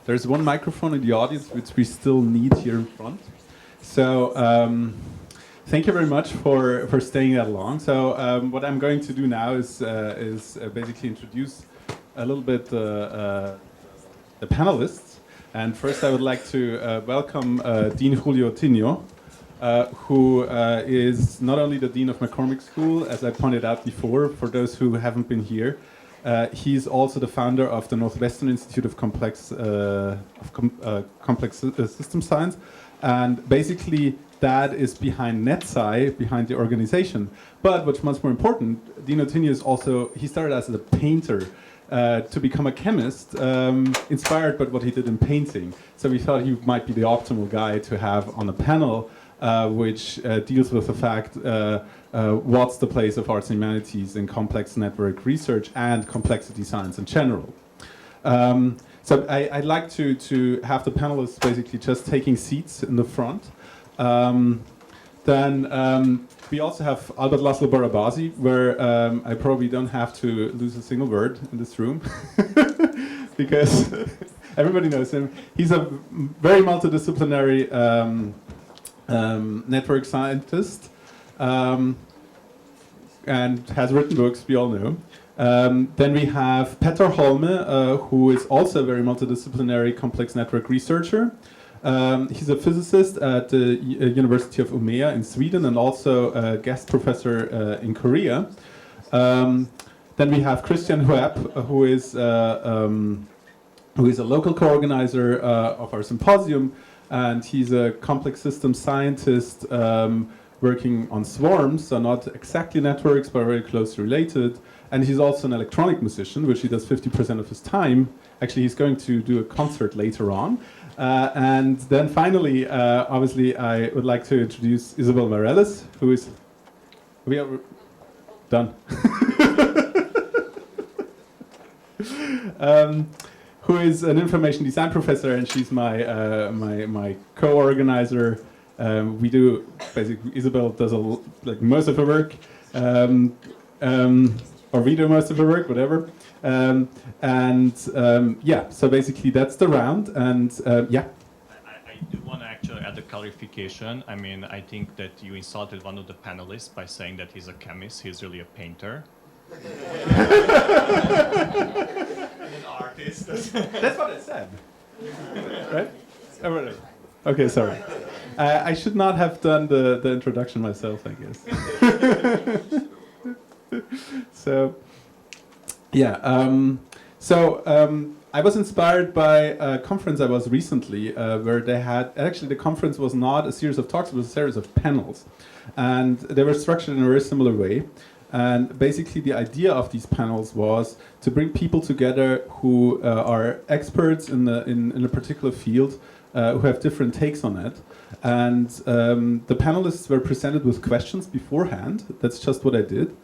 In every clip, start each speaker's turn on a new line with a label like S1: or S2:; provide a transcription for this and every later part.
S1: There's one microphone in the audience which we still need here in front. So thank you very much for staying that long. So what I'm going to do now is basically introduce a little bit the panelists. And first I would like to welcome Dean Julio Ottino, who is not only the Dean of McCormick School, as I pointed out before, for those who haven't been here. He's also the founder of the Northwestern Institute of Complex System Science, and basically that is behind NetSci, behind the organization. But what's much more important, Dean Ottino is also, he started as a painter to become a chemist, inspired by what he did in painting. So we thought he might be the optimal guy to have on a panel which deals with the fact what's the place of arts and humanities in complex network research and complexity science in general. So I'd like to have the panelists basically just taking seats in the front. Then we also have Albert Laszlo Barabasi, where I probably don't have to lose a single word in this room, because everybody knows him. He's a very multidisciplinary network scientist, and has written books, we all know. Then we have Petter Holme, who is also a very multidisciplinary complex network researcher. He's a physicist at the University of Umeå in Sweden and also a guest professor in Korea. Then we have Christian Huepe, who is a local co-organizer of our symposium, and he's a complex system scientist working on swarms, so not exactly networks, but very closely related. And he's also an electronic musician, which he does 50% of his time. Actually, he's going to do a concert later on. And then finally, obviously, I would like to introduce Isabel Meirelles, who is... We are done. Who is an information design professor, and she's my co-organizer. We do basically, Isabel does like most of her work, or we do most of her work, whatever. Yeah, so basically that's the round, and yeah.
S2: I do want to actually add a clarification. I mean, I think that you insulted one of the panelists by saying that he's a chemist. He's really a painter. An artist.
S1: That's what I said. Right? Okay, sorry. I should not have done the introduction myself, I guess. So, yeah. I was inspired by a conference I was recently, where they had, actually the conference was not a series of talks, it was a series of panels. And they were structured in a very similar way. And basically the idea of these panels was to bring people together who are experts in a particular field, who have different takes on it. And the panelists were presented with questions beforehand. That's just what I did.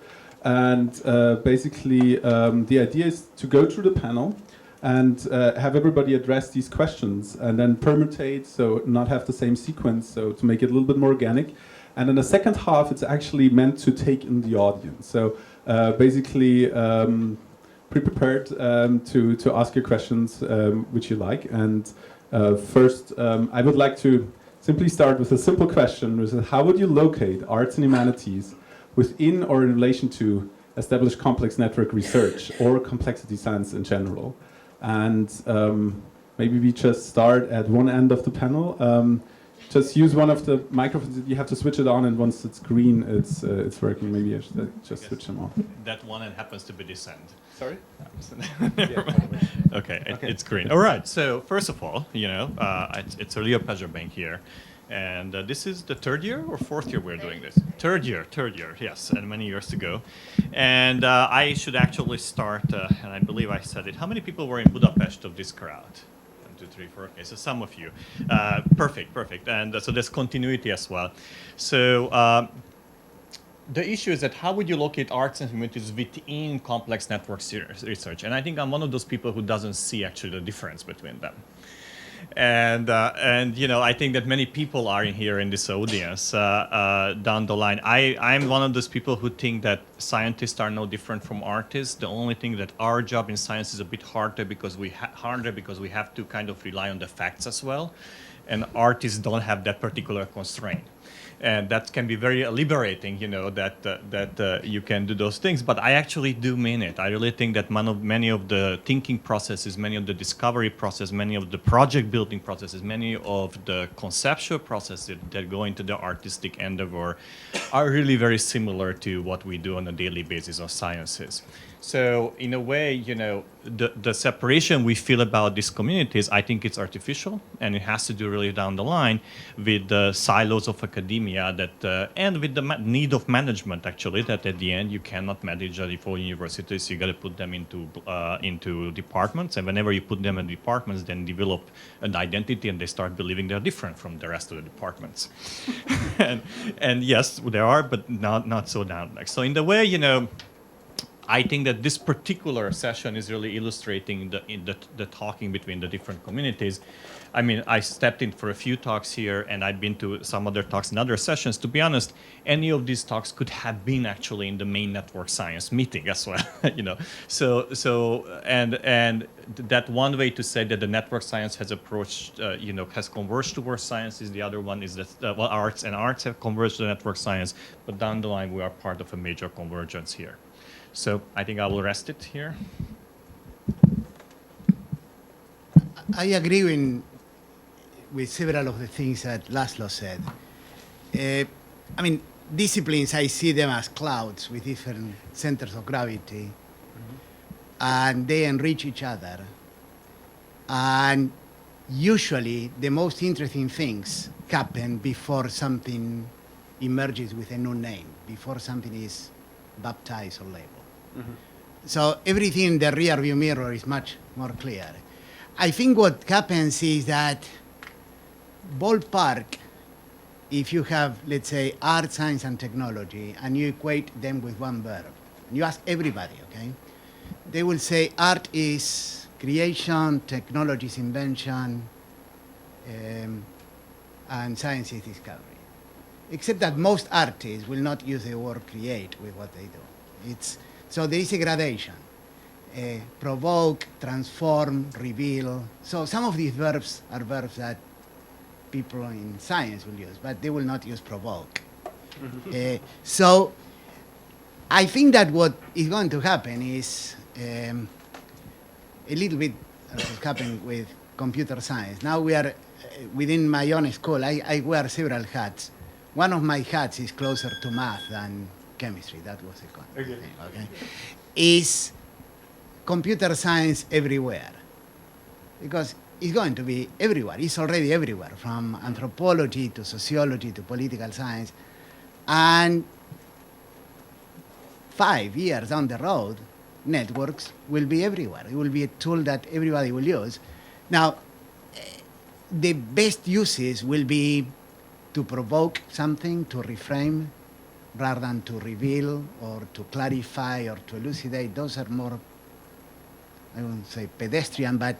S1: And basically the idea is to go through the panel and have everybody address these questions and then permutate, so not have the same sequence, so to make it a little bit more organic. And in the second half, it's actually meant to take in the audience. So basically, be prepared to ask your questions which you like. And first, I would like to simply start with a simple question, which is how would you locate arts and humanities within or in relation to established complex network research or complexity science in general? And maybe we just start at one end of the panel. Just use one of the microphones. You have to switch it on, and once it's green, it's working. Maybe I should just switch them on.
S2: That one end happens to be this end.
S1: Sorry?
S2: Okay, it's green. All right. So first of all, you know, it's really a pleasure being here, and this is the third year or fourth year we're doing this. Third year. Yes, and many years to go. And I should actually start. And I believe I said it. How many people were in Budapest of this crowd? 2, 3, 4. Okay, so some of you. Perfect. And so there's continuity as well. So the issue is that how would you locate arts and humanities within complex network research? And I think I'm one of those people who doesn't see actually the difference between them. And you know, I think that many people are in here in this audience down the line. I'm one of those people who think that scientists are no different from artists. The only thing that our job in science is a bit harder because we have to kind of rely on the facts as well, and artists don't have that particular constraint. And that can be very liberating, you know, that you can do those things. But I actually do mean it. I really think that many of the thinking processes, many of the discovery process, many of the project building processes, many of the conceptual processes that go into the artistic endeavor are really very similar to what we do on a daily basis of sciences. So in a way, you know, the separation we feel about these communities, I think it's artificial, and it has to do really down the line with the silos of academia and with the need of management, actually, that at the end you cannot manage the full universities. You got to put them into departments, and whenever you put them in departments, then develop an identity, and they start believing they're different from the rest of the departments. and yes, there are, but not so down. So in the way, you know, I think that this particular session is really illustrating the talking between the different communities. I mean, I stepped in for a few talks here, and I've been to some other talks in other sessions. To be honest, any of these talks could have been actually in the main network science meeting as well. You know, and that one way to say that the network science has approached, you know, has converged towards science is the other one is that well, arts have converged to network science, but down the line we are part of a major convergence here. So I think I will rest it here.
S3: I agree with several of the things that Laszlo said. I mean, disciplines, I see them as clouds with different centers of gravity, and they enrich each other. And usually, the most interesting things happen before something emerges with a new name, before something is baptized or labeled. So everything in the rear view mirror is much more clear. I think what happens is that ballpark, if you have, let's say, art, science, and technology, and you equate them with one verb, and you ask everybody, okay, they will say art is creation, technology is invention, and science is discovery. Except that most artists will not use the word create with what they do. So there is a gradation. Provoke, transform, reveal. So some of these verbs are verbs that people in science will use, but they will not use provoke. So I think that what is going to happen is a little bit as is happening with computer science. Now we are, within my own school, I wear several hats. One of my hats is closer to math than chemistry. That was a thing, okay? Is computer science everywhere? Because it's going to be everywhere. It's already everywhere, from anthropology to sociology to political science. And 5 years down the road, networks will be everywhere. It will be a tool that everybody will use. Now, the best uses will be to provoke something, to reframe, rather than to reveal or to clarify or to elucidate. Those are more, I wouldn't say pedestrian, but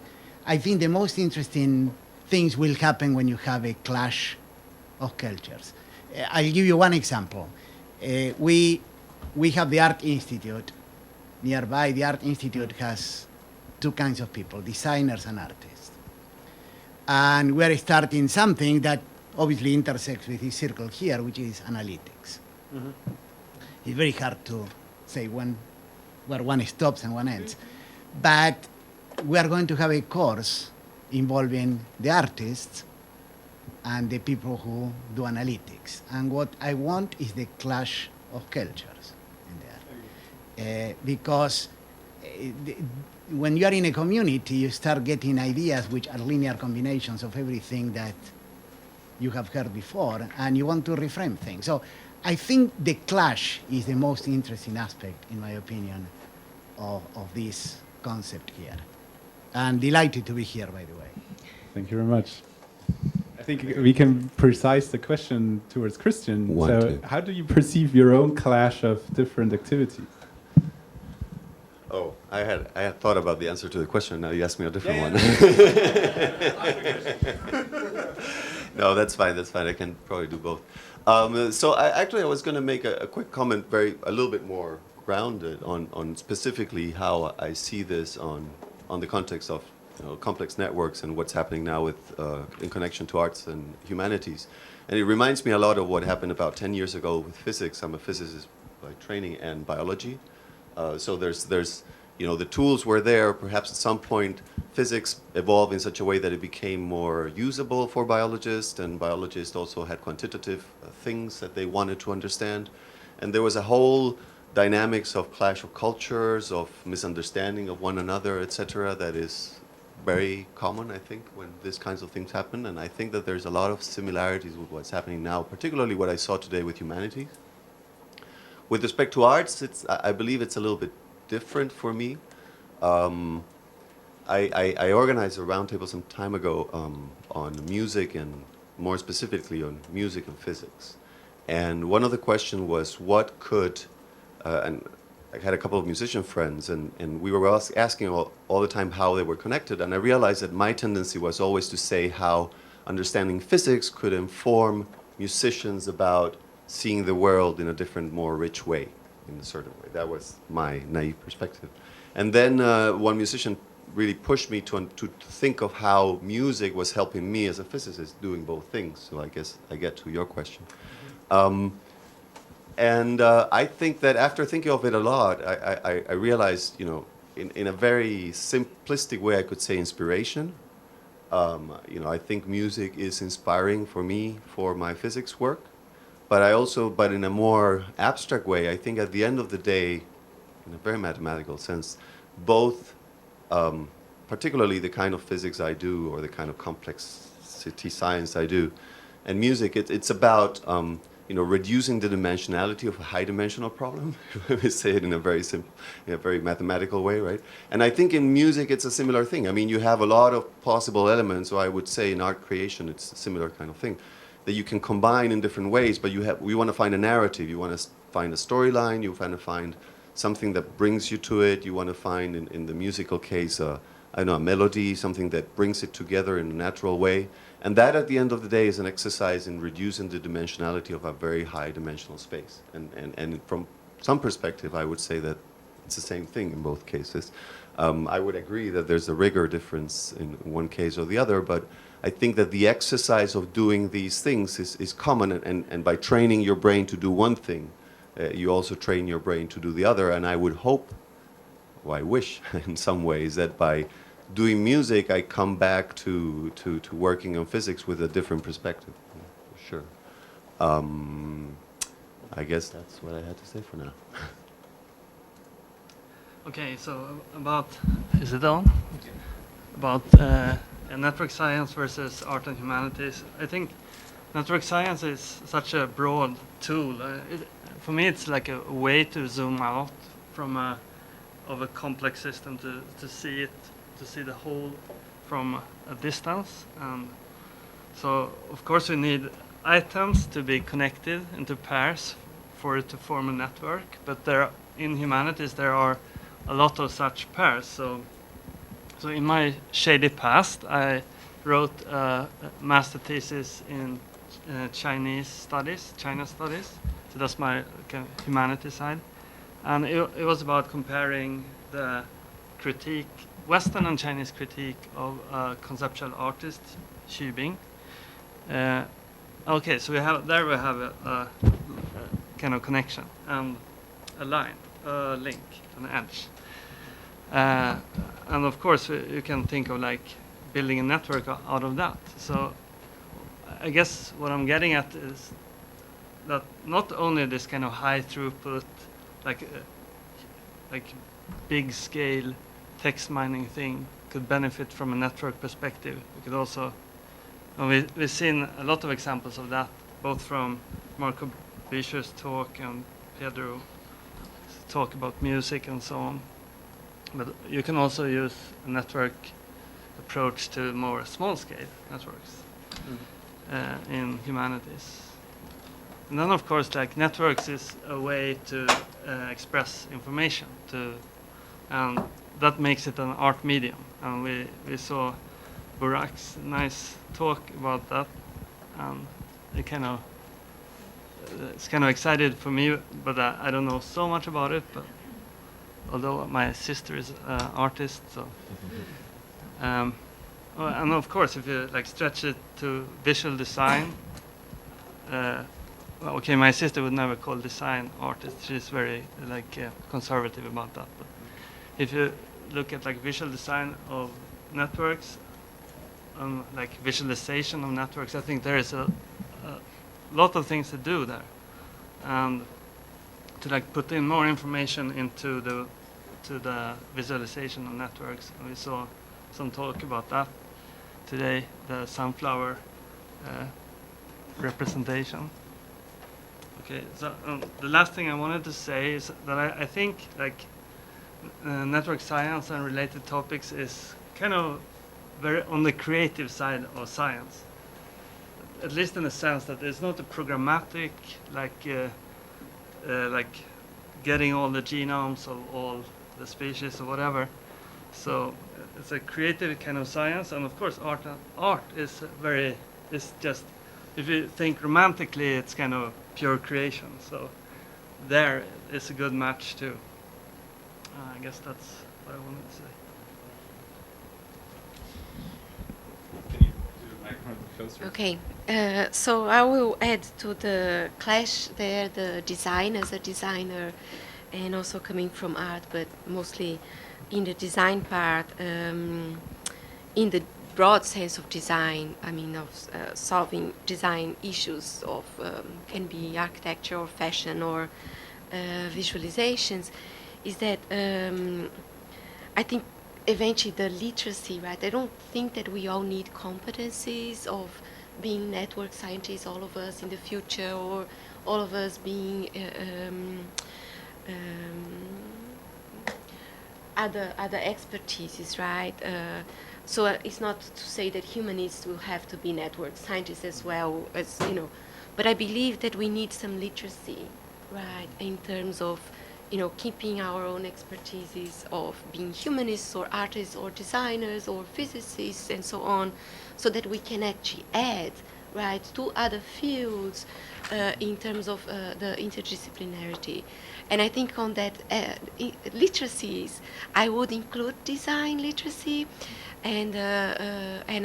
S3: I think the most interesting things will happen when you have a clash of cultures. I'll give you one example. We have the Art Institute. Nearby, the Art Institute has two kinds of people, designers and artists. And we're starting something that obviously intersects with this circle here, which is analytics. It's very hard to say where one stops and one ends. But we are going to have a course involving the artists and the people who do analytics. And what I want is the clash of cultures in there. Because when you are in a community, you start getting ideas which are linear combinations of everything that you have heard before, and you want to reframe things. So I think the clash is the most interesting aspect, in my opinion, of this concept here. And delighted to be here, by the way.
S1: Thank you very much. I think we can precise the question towards Christian. How do you perceive your own clash of different activities?
S4: Oh, I had thought about the answer to the question. Now you asked me a different one. No, that's fine. That's fine. I can probably do both. So I was going to make a quick comment, a little bit more grounded on specifically how I see this on the context of complex networks and what's happening now with in connection to arts and humanities. And it reminds me a lot of what happened about 10 years ago with physics. I'm a physicist by training and biology. So there's the tools were there. Perhaps at some point, physics evolved in such a way that it became more usable for biologists, and biologists also had quantitative things that they wanted to understand. And there was a whole dynamics of clash of cultures, of misunderstanding of one another, etc., that is very common, I think, when these kinds of things happen. And I think that there's a lot of similarities with what's happening now, particularly what I saw today with humanities. With respect to arts, I believe it's a little bit different for me. I organized a roundtable some time ago on music, and more specifically on music and physics. And one of the questions was what could, and I had a couple of musician friends, and we were asking all the time how they were connected. And I realized that my tendency was always to say how understanding physics could inform musicians about seeing the world in a different, more rich way, in a certain way. That was my naive perspective. And then one musician really pushed me to think of how music was helping me as a physicist doing both things. So I guess I get to your question. I think that after thinking of it a lot, I realized, in a very simplistic way, I could say inspiration. I think music is inspiring for me for my physics work. But in a more abstract way, I think at the end of the day, in a very mathematical sense, both, particularly the kind of physics I do or the kind of complexity science I do, and music, it's about reducing the dimensionality of a high-dimensional problem. Let me say it in a very simple, in a very mathematical way, right? And I think in music it's a similar thing. I mean, you have a lot of possible elements, or I would say in art creation it's a similar kind of thing, that you can combine in different ways, but we want to find a narrative, you want to find a storyline, you want to find something that brings you to it, you want to find, in the musical case, a melody, something that brings it together in a natural way. And that, at the end of the day, is an exercise in reducing the dimensionality of a very high-dimensional space. And from some perspective, I would say that it's the same thing in both cases. I would agree that there's a rigor difference in one case or the other, but I think that the exercise of doing these things is common, and by training your brain to do one thing, you also train your brain to do the other. And I would hope, or I wish in some ways, that by doing music I come back to working on physics with a different perspective. For sure. I guess that's what I had to say for now.
S5: Okay, so is it on? Okay. About network science versus art and humanities. I think network science is such a broad tool. For me, it's like a way to zoom out from a complex system to see the whole from a distance. So of course we need items to be connected into pairs for it to form a network. But in humanities there are a lot of such pairs. So in my shady past, I wrote a master thesis in China studies. So that's my humanities side. And it was about comparing the Western and Chinese critique of conceptual artist, Xu Bing. Okay, so we have a kind of connection and a line, a link, an edge. And of course, you can think of like building a network out of that. So I guess what I'm getting at is that not only this kind of high throughput, like big scale text mining thing could benefit from a network perspective. We could also, we've seen a lot of examples of that, both from Marco Bischer's talk and Pedro's talk about music and so on. But you can also use a network approach to more small-scale networks in humanities. And then, of course, like networks is a way to express information, and that makes it an art medium. And we saw Burak's nice talk about that. It kind of it's kind of excited for me, but I don't know so much about it. But although my sister is an artist, so well, and of course, if you like stretch it to visual design, well, okay, my sister would never call design artist. She's very like conservative about that. But if you look at like visual design of networks, like visualization of networks, I think there is a lot of things to do there, and to like put in more information into the visualization of networks. And we saw some talk about that today, the sunflower representation. Okay, so the last thing I wanted to say is that I think like network science and related topics is kind of very on the creative side of science, at least in the sense that it's not a programmatic like getting all the genomes of all the species or whatever. So it's a creative kind of science, and of course art is just, if you think romantically, it's kind of pure creation. So there is a good match too. I guess that's what I wanted to say.
S1: Can you do the microphone closer?
S6: Okay, so I will add to the clash there, the design as a designer, and also coming from art, but mostly in the design part, in the broad sense of design, I mean of solving design issues of can be architecture or fashion or visualizations, is that I think eventually the literacy, right? I don't think that we all need competencies of being network scientists, all of us in the future, or all of us being other expertises, right? So it's not to say that humanists will have to be network scientists as well as, you know, but I believe that we need some literacy, right, in terms of, you know, keeping our own expertises of being humanists or artists or designers or physicists and so on, so that we can actually add, right, to other fields in terms of the interdisciplinarity. And I think on that literacies, I would include design literacy, and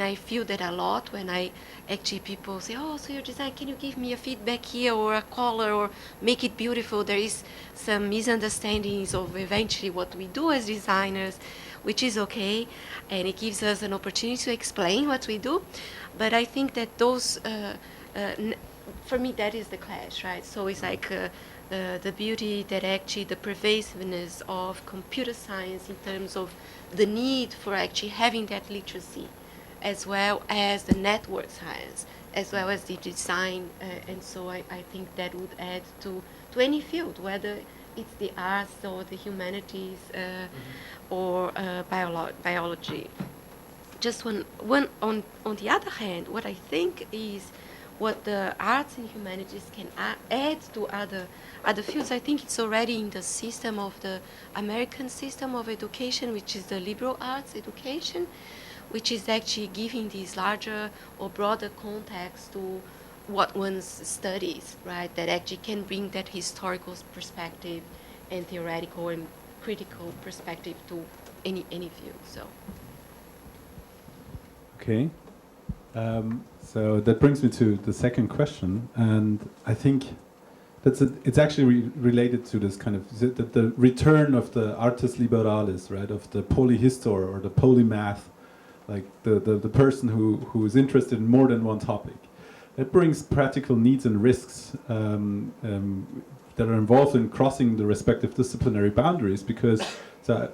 S6: I feel that a lot when I actually people say, oh, so your design, can you give me a feedback here or a color or make it beautiful? There is some misunderstandings of eventually what we do as designers, which is okay, and it gives us an opportunity to explain what we do. But I think that those, for me, that is the clash, right? So it's like the beauty that actually the pervasiveness of computer science in terms of the need for actually having that literacy, as well as the network science, as well as the design. And so I think that would add to any field, whether it's the arts or the humanities or biology. Just one on the other hand, what I think is what the arts and humanities can add to other fields. I think it's already in the system of the American system of education, which is the liberal arts education, which is actually giving this larger or broader context to what one studies, right? That actually can bring that historical perspective and theoretical and critical perspective to any field. So.
S1: Okay. So that brings me to the second question, and I think it's actually related to this kind of the return of the artis liberalis, right? Of the polyhistor or the polymath, like the person who is interested in more than one topic. It brings practical needs and risks that are involved in crossing the respective disciplinary boundaries. Because, to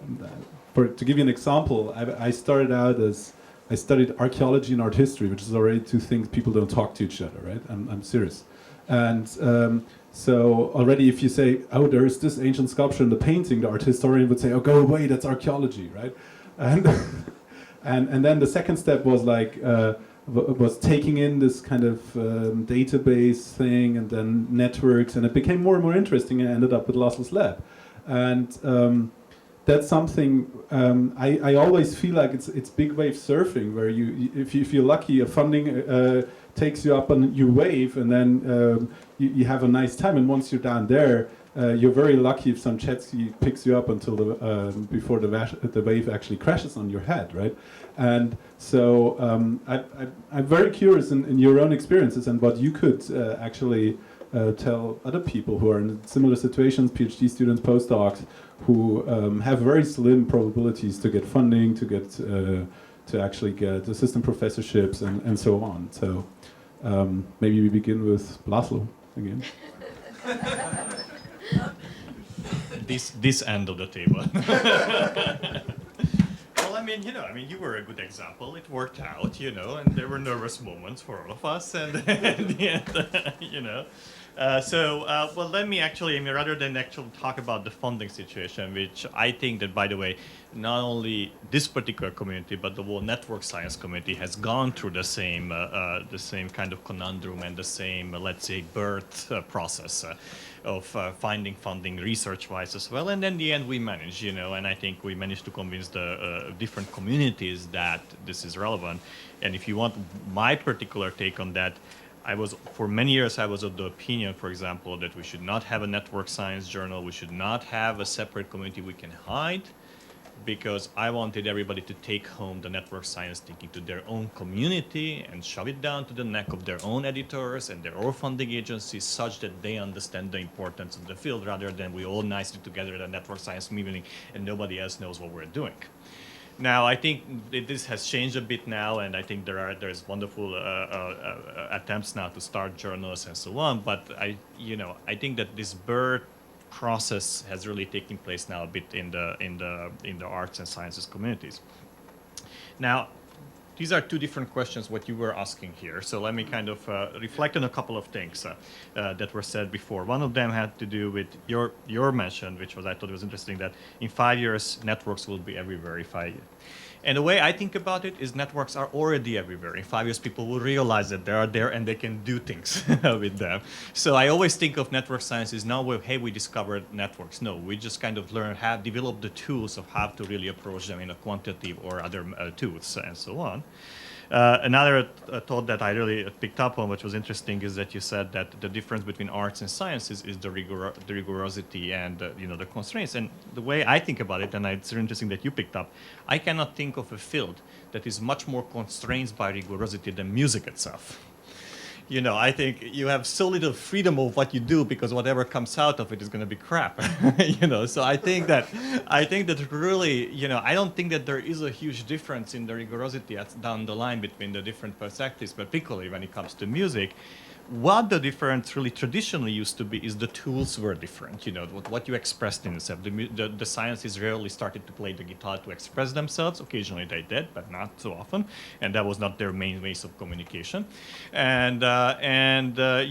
S1: give you an example, I started out as I studied archaeology and art history, which is already two things people don't talk to each other, right? I'm serious. And so already if you say, oh, there is this ancient sculpture in the painting, the art historian would say, oh, go away, that's archaeology, right? And and then the second step was like, was taking in this kind of database thing and then networks, and it became more and more interesting, and I ended up with Laszlo's lab. And that's something I always feel like it's big wave surfing, where if you're lucky, a funding takes you up on your wave, and then you have a nice time. And once you're down there, you're very lucky if some jet ski picks you up until before the wave actually crashes on your head, right? And so I'm very curious in your own experiences and what you could actually tell other people who are in similar situations, PhD students, postdocs, who have very slim probabilities to get funding, to actually get assistant professorships and so on. So maybe we begin with Laszlo again.
S2: This end of the table. Well, I mean, you were a good example. It worked out, and there were nervous moments for all of us, and in the end, well, let me actually, rather than actually talk about the funding situation, which I think that, by the way, not only this particular community, but the whole network science community has gone through the same kind of conundrum and the same, let's say, birth process of finding funding research-wise as well. And in the end, we managed, and I think we managed to convince the different communities that this is relevant. And if you want my particular take on that, for many years, I was of the opinion, for example, that we should not have a network science journal. We should not have a separate community we can hide, because I wanted everybody to take home the network science thinking to their own community and shove it down to the neck of their own editors and their own funding agencies, such that they understand the importance of the field, rather than we all nicely together at a network science meeting and nobody else knows what we're doing. Now, I think this has changed a bit now, and I think there's wonderful attempts now to start journals and so on. But I think that this birth process has really taken place now a bit in the arts and sciences communities. Now, these are two different questions what you were asking here. So let me kind of reflect on a couple of things that were said before. One of them had to do with your mention, which I thought was interesting, that in 5 years networks will be everywhere. And the way I think about it is networks are already everywhere. In 5 years, people will realize that they are there and they can do things with them. So I always think of network science as not, hey, we discovered networks. No, we just kind of develop the tools of how to really approach them in a quantitative or other tools and so on. Another thought that I really picked up on, which was interesting, is that you said that the difference between arts and sciences is the rigorosity and the constraints. And the way I think about it, and it's interesting that you picked up, I cannot think of a field that is much more constrained by rigorosity than music itself. I think you have so little freedom of what you do, because whatever comes out of it is going to be crap. So I think that really, I don't think that there is a huge difference in the rigorosity down the line between the different perspectives, particularly when it comes to music. What the difference really traditionally used to be is the tools were different. What you expressed in yourself. The sciences rarely started to play the guitar to express themselves. Occasionally they did, but not so often, and that was not their main ways of communication. And in the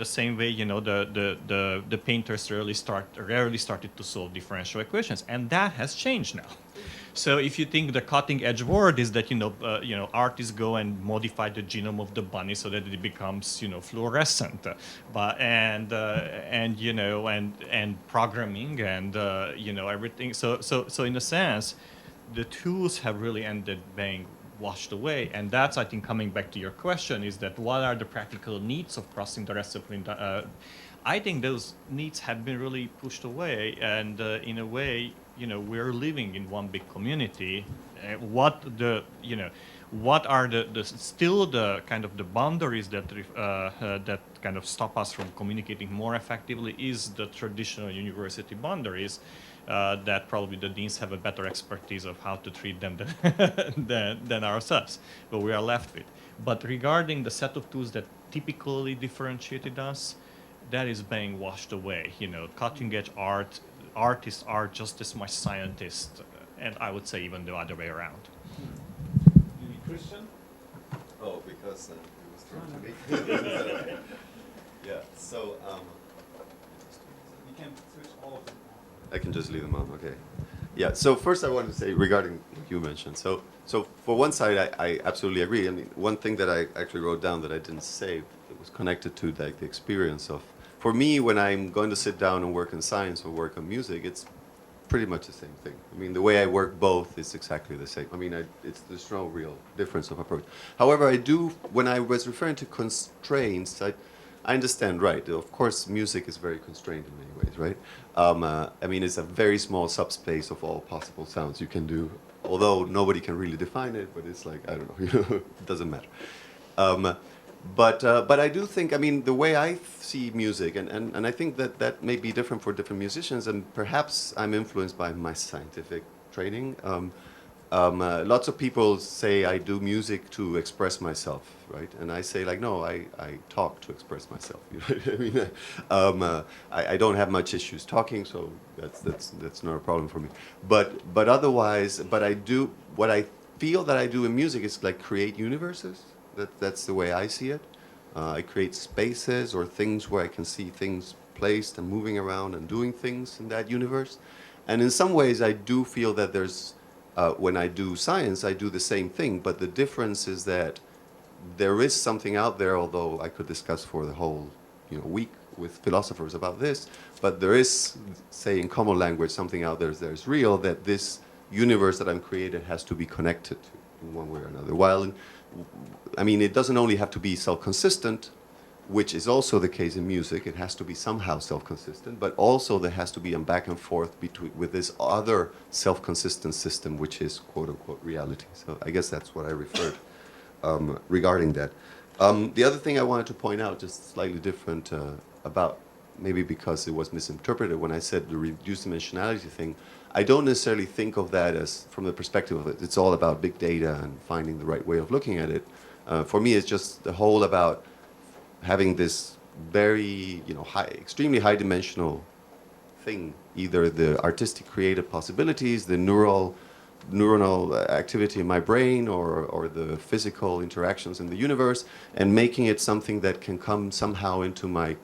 S2: same way, the painters rarely started to solve differential equations, and that has changed now. So if you think the cutting edge word is that artists go and modify the genome of the bunny so that it becomes fluorescent, and programming and everything. So in a sense, the tools have really ended being washed away, and that's, I think, coming back to your question, is that what are the practical needs of crossing the discipline? I think those needs have been really pushed away, and in a way, we're living in one big community. What are still the kind of the boundaries that kind of stop us from communicating more effectively is the traditional university boundaries. That probably the deans have a better expertise of how to treat them than ourselves, but we are left with. But regarding the set of tools that typically differentiated us, that is being washed away. Cutting edge artists are just as much scientists, and I would say even the other way around.
S1: Christian?
S4: Oh, because it was thrown to me. Yeah. So.
S1: You can switch all of them.
S4: I can just leave them on. Okay. Yeah. So first, I wanted to say regarding what you mentioned. So for one side, I absolutely agree. I mean, one thing that I actually wrote down that I didn't say, it was connected to the experience of. For me, when I'm going to sit down and work in science or work on music, it's pretty much the same thing. I mean, the way I work both is exactly the same. I mean, there's no real difference of approach. However, I do, when I was referring to constraints, I understand, right. Of course, music is very constrained in many ways, right? I mean, it's a very small subspace of all possible sounds you can do, although nobody can really define it, but it's like, I don't know, it doesn't matter. But I do think, I mean, the way I see music, and I think that that may be different for different musicians, and perhaps I'm influenced by my scientific training. Lots of people say I do music to express myself, right? And I say, like, no, I talk to express myself. You know what I mean? I don't have much issues talking, so that's not a problem for me. But otherwise, I do, what I feel that I do in music is like create universes. That's the way I see it. I create spaces or things where I can see things placed and moving around and doing things in that universe. And in some ways, I do feel that there's, when I do science, I do the same thing. But the difference is that there is something out there, although I could discuss for the whole week with philosophers about this. But there is, say, in common language, something out there that's real, that this universe that I'm created has to be connected to in one way or another. While I mean, it doesn't only have to be self-consistent, which is also the case in music. It has to be somehow self-consistent, but also there has to be a back and forth with this other self-consistent system, which is quote-unquote reality. So I guess that's what I referred regarding that. The other thing I wanted to point out, just slightly different about, maybe because it was misinterpreted when I said the reduced dimensionality thing, I don't necessarily think of that as from the perspective of it's all about big data and finding the right way of looking at it. For me, it's just the whole about having this very, extremely high-dimensional thing, either the artistic creative possibilities, the neuronal activity in my brain, or the physical interactions in the universe, and making it something that can come somehow into my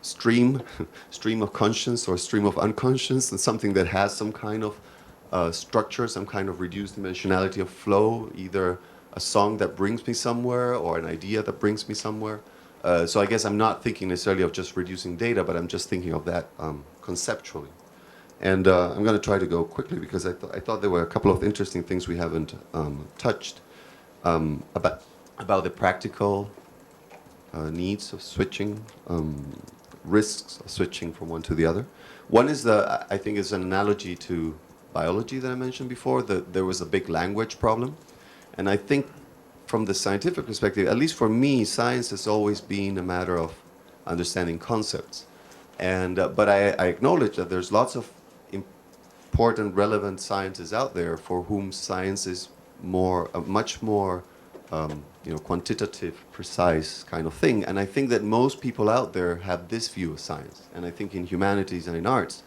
S4: stream of conscience or stream of unconscious, and something that has some kind of structure, some kind of reduced dimensionality of flow, either a song that brings me somewhere or an idea that brings me somewhere. So I guess I'm not thinking necessarily of just reducing data, but I'm just thinking of that conceptually. And I'm going to try to go quickly because I thought there were a couple of interesting things we haven't touched about the practical needs of switching, risks of switching from one to the other. One is I think is an analogy to biology that I mentioned before, that there was a big language problem. And I think from the scientific perspective, at least for me, science has always been a matter of understanding concepts. And but I acknowledge that there's lots of important, relevant scientists out there for whom science is much more quantitative, precise kind of thing. And I think that most people out there have this view of science. And I think in humanities and in arts,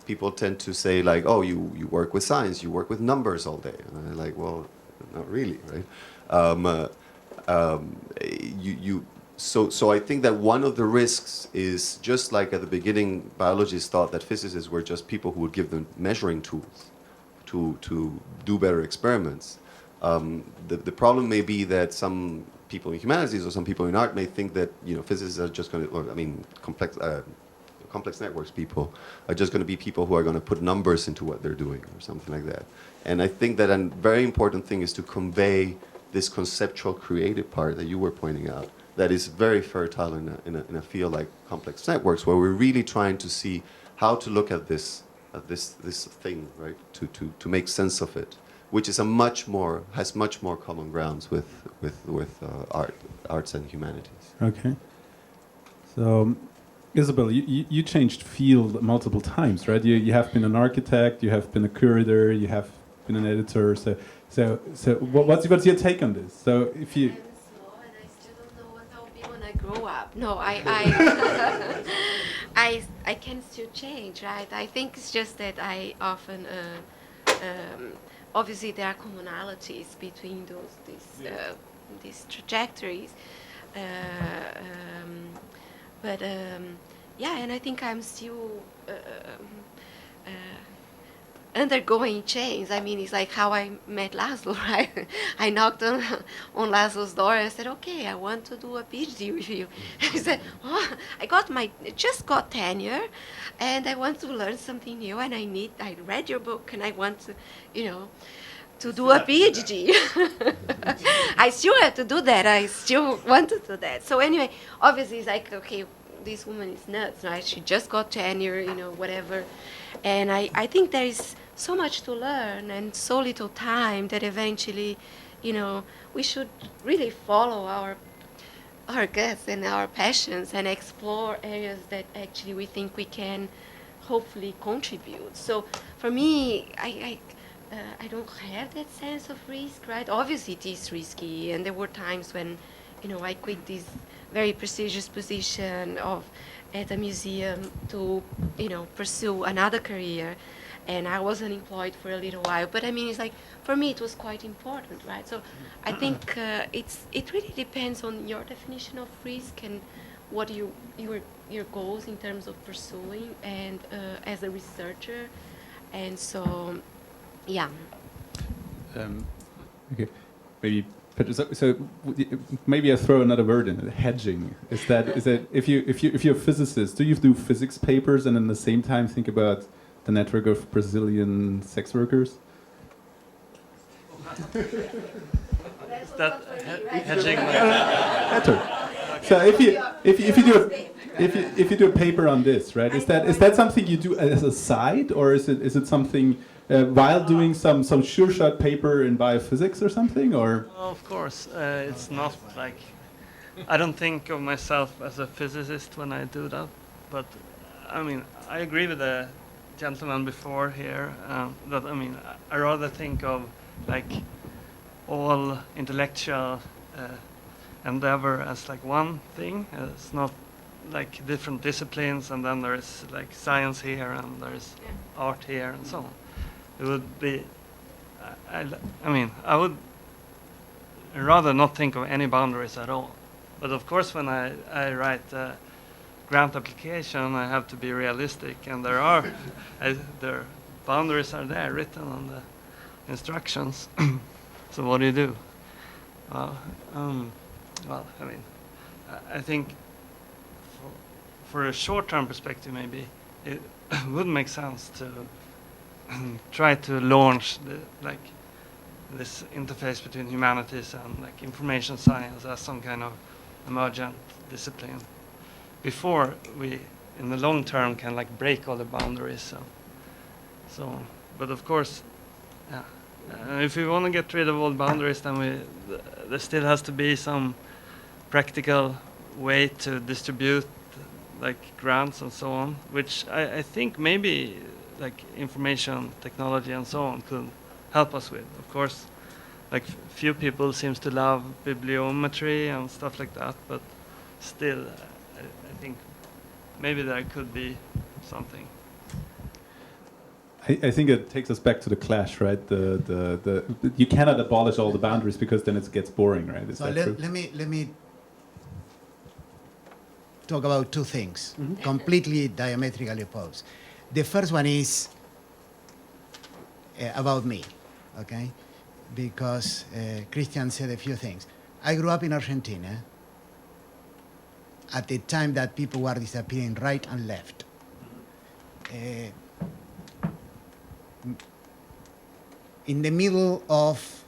S4: people tend to say, like, oh, you work with science, you work with numbers all day. And I'm like, well, not really, right? So I think that one of the risks is, just like at the beginning, biologists thought that physicists were just people who would give them measuring tools to do better experiments. The problem may be that some people in humanities or some people in art may think that physicists are just going to, complex networks people are just going to be people who are going to put numbers into what they're doing or something like that. And I think that a very important thing is to convey this conceptual creative part that you were pointing out, that is very fertile in a field like complex networks, where we're really trying to see how to look at this thing, right, to make sense of it, which is has much more common grounds with arts and humanities.
S1: Okay. So, Isabel, you changed field multiple times, right? You have been an architect, you have been a curator, you have been an editor. So what's your take on this? So if you...
S6: I'm slow and I still don't know what I'll be when I grow up. No, I can still change, right? I think it's just that I often, obviously there are commonalities between these trajectories. Yeah, and I think I'm still undergoing change. I mean, it's like how I met Laszlo, right? I knocked on Laszlo's door and said, okay, I want to do a PhD with you. He said, oh, just got tenure, and I want to learn something new, and I read your book, and I want to, to do a PhD. I still have to do that. I still want to do that. So anyway, obviously it's like, okay, this woman is nuts, right? She just got tenure, whatever. And I think there is so much to learn and so little time that eventually, we should really follow our guts and our passions and explore areas that actually we think we can hopefully contribute. So for me, I don't have that sense of risk, right? Obviously, it is risky, and there were times when, I quit this very prestigious position at a museum to, pursue another career, and I was unemployed for a little while. But I mean, it's like, for me, it was quite important, right? So I think it really depends on your definition of risk and what your goals in terms of pursuing and as a researcher, and so. Yeah.
S1: Okay. Maybe. So maybe I throw another word in it. Hedging. Is that if you're a physicist, do you do physics papers and at the same time think about the network of Brazilian sex workers?
S5: Is that hedging?
S1: So if you do a paper on this, right? Is that something you do as a side, or is it something while doing some sure shot paper in biophysics or something, or?
S5: Of course, it's not like I don't think of myself as a physicist when I do that. But I mean, I agree with the gentleman before here that I rather think of like all intellectual endeavor as like one thing. It's not like different disciplines, and then there is like science here, and there is art here, and so on. It would be, I would rather not think of any boundaries at all. But of course, when I write a grant application, I have to be realistic, and there boundaries are there written on the instructions. So what do you do? I think for a short-term perspective, maybe it would make sense to try to launch this interface between humanities and like information science as some kind of emergent discipline before we, in the long term, can like break all the boundaries. So, but of course, if we want to get rid of all boundaries, then there still has to be some practical way to distribute like grants and so on, which I think maybe like information technology and so on could help us with. Of course, like few people seems to love bibliometry and stuff like that, but still, I think maybe there could be something.
S1: I think it takes us back to the clash, right? You cannot abolish all the boundaries because then it gets boring, right? Is that true?
S3: Let me talk about two things, completely diametrically opposed. The first one is about me, okay? Because Christian said a few things. I grew up in Argentina at the time that people were disappearing right and left. In the middle of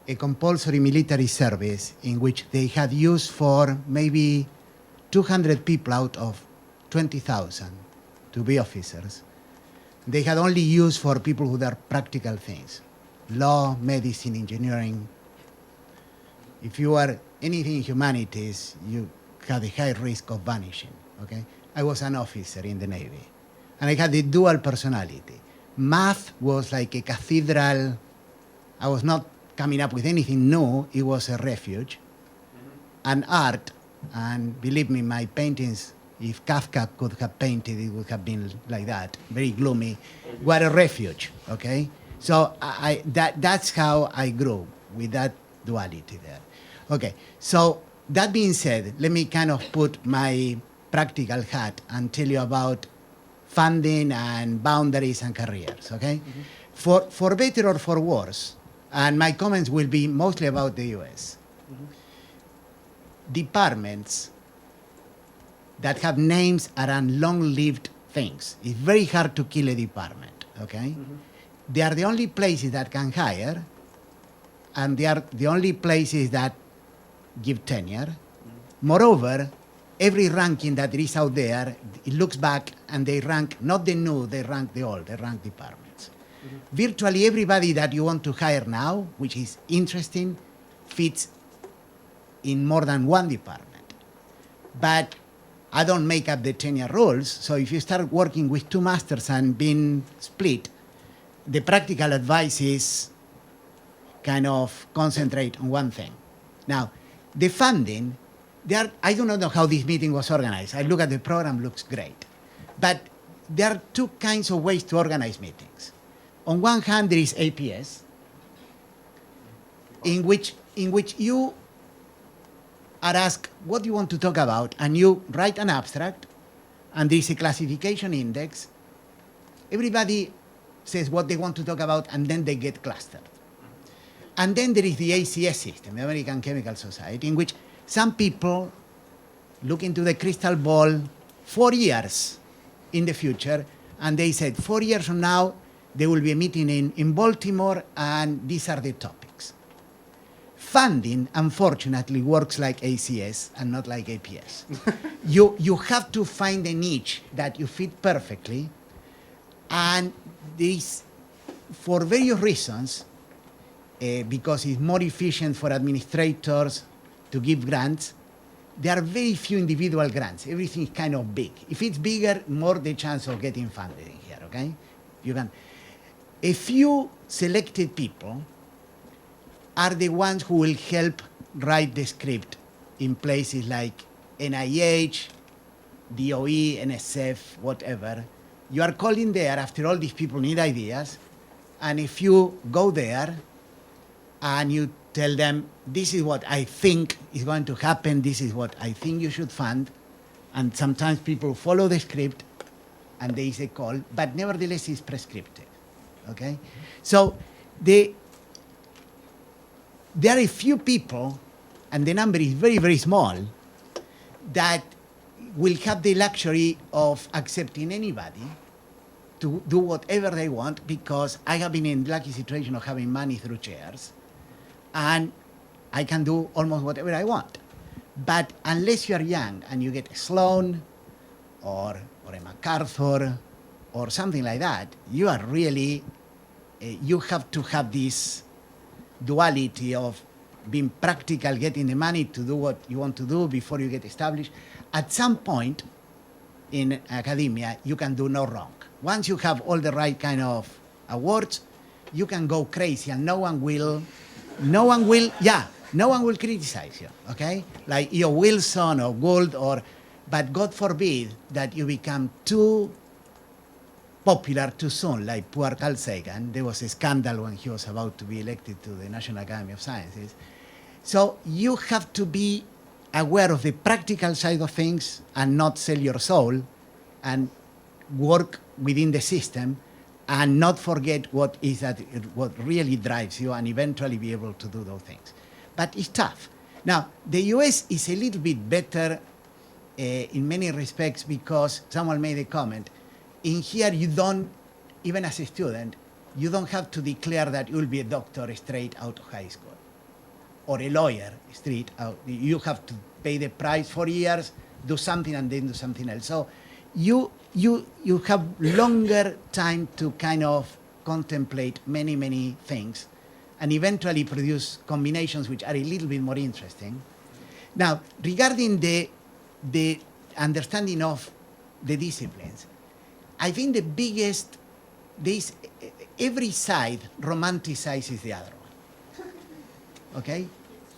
S3: a compulsory military service in which they had used for maybe 200 people out of 20,000 to be officers. They had only used for people who are practical things, law, medicine, engineering. If you are anything in humanities, you had a high risk of vanishing, okay? I was an officer in the Navy, and I had the dual personality. Math was like a cathedral. I was not coming up with anything new. It was a refuge. And art, and believe me, my paintings, if Kafka could have painted, it would have been like that, very gloomy, were a refuge, okay? So that's how I grew, with that duality there. Okay, so that being said, let me kind of put my practical hat and tell you about funding and boundaries and careers, okay? For better or for worse, and my comments will be mostly about the US, departments that have names around long-lived things. It's very hard to kill a department, okay? They are the only places that can hire, and they are the only places that give tenure. Moreover, every ranking that is out there, it looks back and they rank not the new, they rank the old, they rank departments. Virtually everybody that you want to hire now, which is interesting, fits in more than one department. But I don't make up the tenure rules, so if you start working with two masters and being split, the practical advice is kind of concentrate on one thing. Now, the funding, I do not know how this meeting was organized. I look at the program, looks great. But there are two kinds of ways to organize meetings. On one hand, there is APS, in which you are asked what you want to talk about, and you write an abstract, and there is a classification index. Everybody says what they want to talk about, and then they get clustered. And then there is the ACS system, the American Chemical Society, in which some people look into the crystal ball 4 years in the future, and they said 4 years from now, there will be a meeting in Baltimore, and these are the topics. Funding, unfortunately, works like ACS and not like APS. You have to find a niche that you fit perfectly, and this, for various reasons, because it's more efficient for administrators to give grants, there are very few individual grants. Everything is kind of big. If it's bigger, more the chance of getting funded in here, okay? You can. A few selected people are the ones who will help write the script in places like NIH, DOE, NSF, whatever. You are calling there, after all these people need ideas, and if you go there and you tell them, this is what I think is going to happen, this is what I think you should fund, and sometimes people follow the script and there is a call, but nevertheless it's prescriptive, okay? So there are a few people, and the number is very, very small, that will have the luxury of accepting anybody to do whatever they want, because I have been in the lucky situation of having money through chairs, and I can do almost whatever I want. But unless you are young and you get a Sloan or a MacArthur or something like that, you are really, you have to have this duality of being practical, getting the money to do what you want to do before you get established. At some point in academia, you can do no wrong. Once you have all the right kind of awards, you can go crazy and no one will criticize you, okay? Like your Wilson or Gould but God forbid that you become too popular too soon, like poor Carl Sagan. There was a scandal when he was about to be elected to the National Academy of Sciences. So you have to be aware of the practical side of things and not sell your soul, and work within the system and not forget what really drives you, and eventually be able to do those things. But it's tough. Now, the US is a little bit better in many respects, because someone made a comment. In here, you don't, even as a student, you don't have to declare that you'll be a doctor straight out of high school, or a lawyer straight out. You have to pay the price for years, do something, and then do something else. So you have longer time to kind of contemplate many, many things, and eventually produce combinations which are a little bit more interesting. Now, regarding the understanding of the disciplines, I think the biggest, every side romanticizes the other one, okay?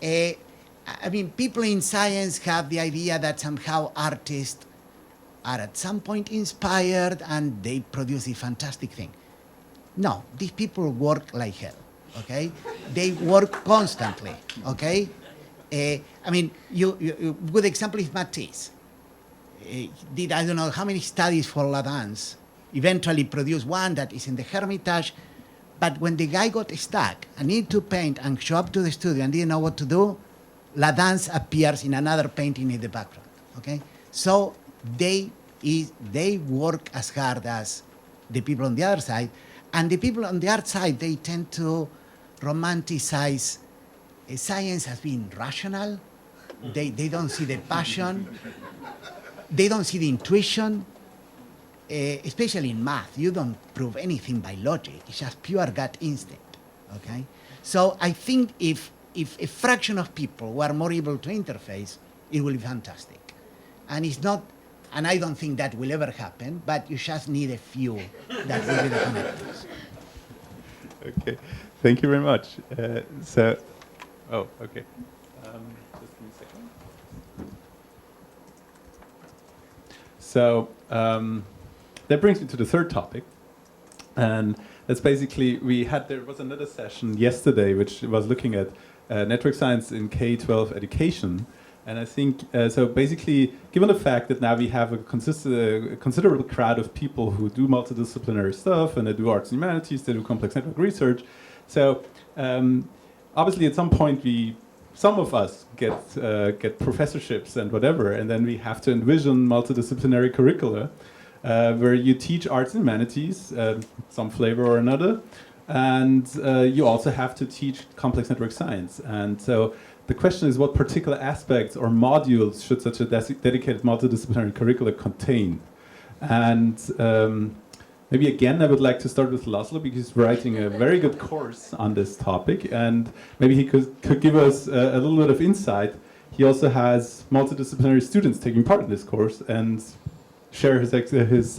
S3: I mean, people in science have the idea that somehow artists are at some point inspired and they produce a fantastic thing. No, these people work like hell, okay? They work constantly, okay? I mean, good example is Matisse. Did I don't know how many studies for La Danse eventually produced one that is in the Hermitage. But when the guy got stuck and needed to paint and show up to the studio and didn't know what to do, La Danse appears in another painting in the background. Okay, so they work as hard as the people on the other side, and the people on the other side, they tend to romanticize science as being rational. They don't see the passion. They don't see the intuition. Especially in math, you don't prove anything by logic. It's just pure gut instinct, okay? So I think if a fraction of people were more able to interface, it will be fantastic. And it's not, and I don't think that will ever happen, but you just need a few that will be the connectors.
S1: Okay, thank you very much. Okay. Just give me a second. So, that brings me to the third topic, and that's basically there was another session yesterday which was looking at network science in K-12 education, and I think so. Basically, given the fact that now we have a considerable crowd of people who do multidisciplinary stuff and they do arts and humanities, they do complex network research, so obviously at some point some of us get professorships and whatever, and then we have to envision multidisciplinary curricula. Where you teach arts and humanities, some flavor or another, and you also have to teach complex network science. And so the question is, what particular aspects or modules should such a dedicated multidisciplinary curricula contain? And maybe again, I would like to start with Laszlo, because he's writing a very good course on this topic, and maybe he could give us a little bit of insight. He also has multidisciplinary students taking part in this course, and share his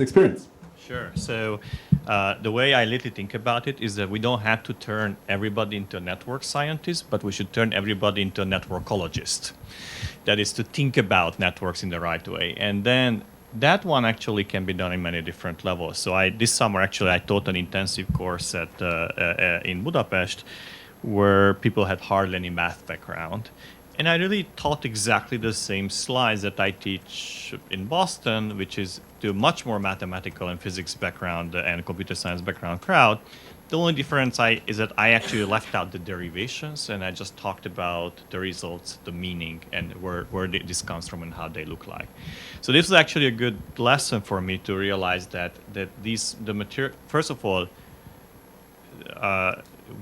S1: experience.
S2: Sure. So the way I lately think about it is that we don't have to turn everybody into a network scientist, but we should turn everybody into a networkologist. That is to think about networks in the right way. And then that one actually can be done in many different levels. So this summer, actually, I taught an intensive course in Budapest where people had hardly any math background. And I really taught exactly the same slides that I teach in Boston, which is to a much more mathematical and physics background and computer science background crowd. The only difference is that I actually left out the derivations, and I just talked about the results, the meaning, and where this comes from and how they look like. So this was actually a good lesson for me to realize that the material, first of all,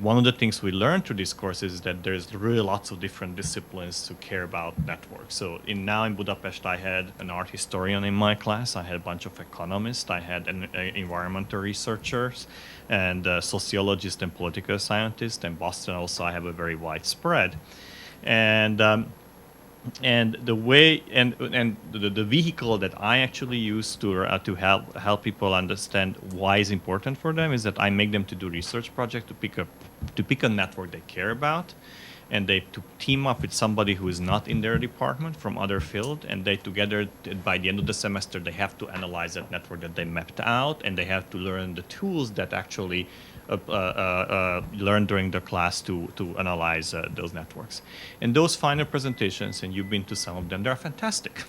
S2: one of the things we learned through this course is that there's really lots of different disciplines to care about networks. So now in Budapest, I had an art historian in my class. I had a bunch of economists. I had environmental researchers and sociologists and political scientists. In Boston also, I have a very wide spread. And the way the vehicle that I actually use to help people understand why it's important for them is that I make them to do research project to pick a network they care about, and they to team up with somebody who is not in their department from other field, and they together by the end of the semester they have to analyze that network that they mapped out, and they have to learn the tools that actually learn during the class to analyze those networks. And those final presentations, and you've been to some of them, they're fantastic.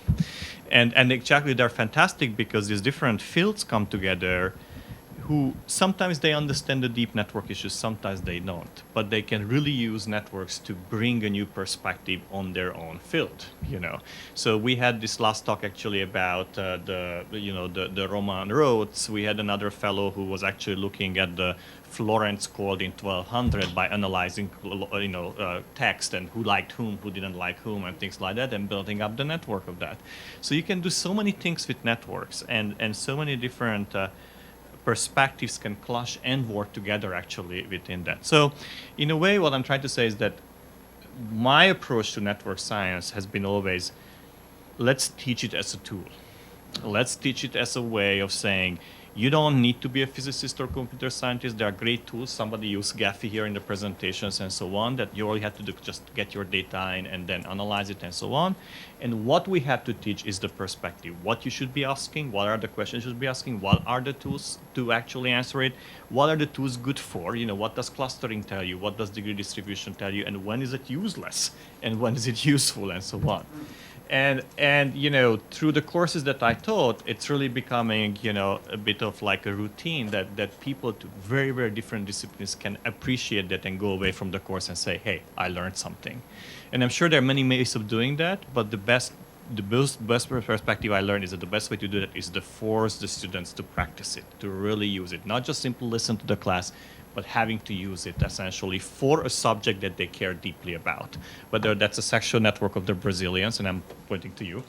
S2: And exactly they're fantastic because these different fields come together who sometimes they understand the deep network issues, sometimes they don't. But they can really use networks to bring a new perspective on their own field, you know. So we had this last talk actually about the Roman roads. We had another fellow who was actually looking at the Florence Code in 1200 by analyzing, text and who liked whom, who didn't like whom, and things like that, and building up the network of that. So you can do so many things with networks, and so many different perspectives can clash and work together actually within that. So in a way, what I'm trying to say is that my approach to network science has been always, let's teach it as a tool. Let's teach it as a way of saying, you don't need to be a physicist or computer scientist. There are great tools. Somebody used Gephi here in the presentations and so on, that you all have to do just get your data in and then analyze it and so on. And what we have to teach is the perspective. What you should be asking, what are the questions you should be asking, what are the tools to actually answer it, what are the tools good for, what does clustering tell you, what does degree distribution tell you, and when is it useless, and when is it useful, and so on. And you know, through the courses that I taught, it's really becoming, you know, a bit of like a routine that people to very, very different disciplines can appreciate that and go away from the course and say, hey, I learned something. And I'm sure there are many ways of doing that, but the best perspective I learned is that the best way to do that is to force the students to practice it, to really use it, not just simply listen to the class, but having to use it essentially for a subject that they care deeply about. Whether that's a sexual network of the Brazilians, and I'm pointing to you,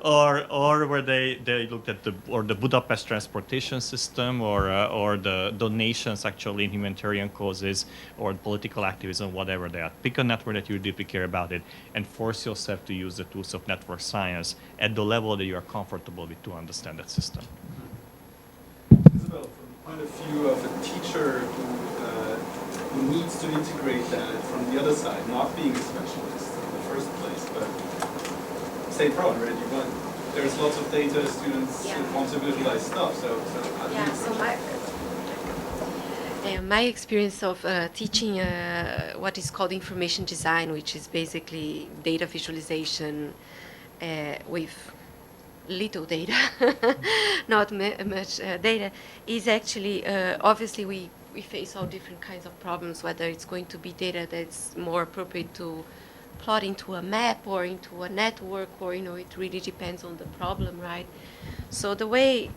S2: or where they looked at the Budapest transportation system, or the donations actually in humanitarian causes, or political activism, whatever they are. Pick a network that you deeply care about it, and force yourself to use the tools of network science at the level that you are comfortable with to understand that system.
S1: Isabel, from the point of view of a teacher who needs to integrate that from the other side, not being a specialist in the first place, but same problem, right? There's lots of data, students want to visualize stuff, so how do you approach it?
S6: My experience of teaching what is called information design, which is basically data visualization with little data, not much data, is actually, obviously we face all different kinds of problems, whether it's going to be data that's more appropriate to plot into a map or into a network, or, you know, it really depends on the problem, right? So the way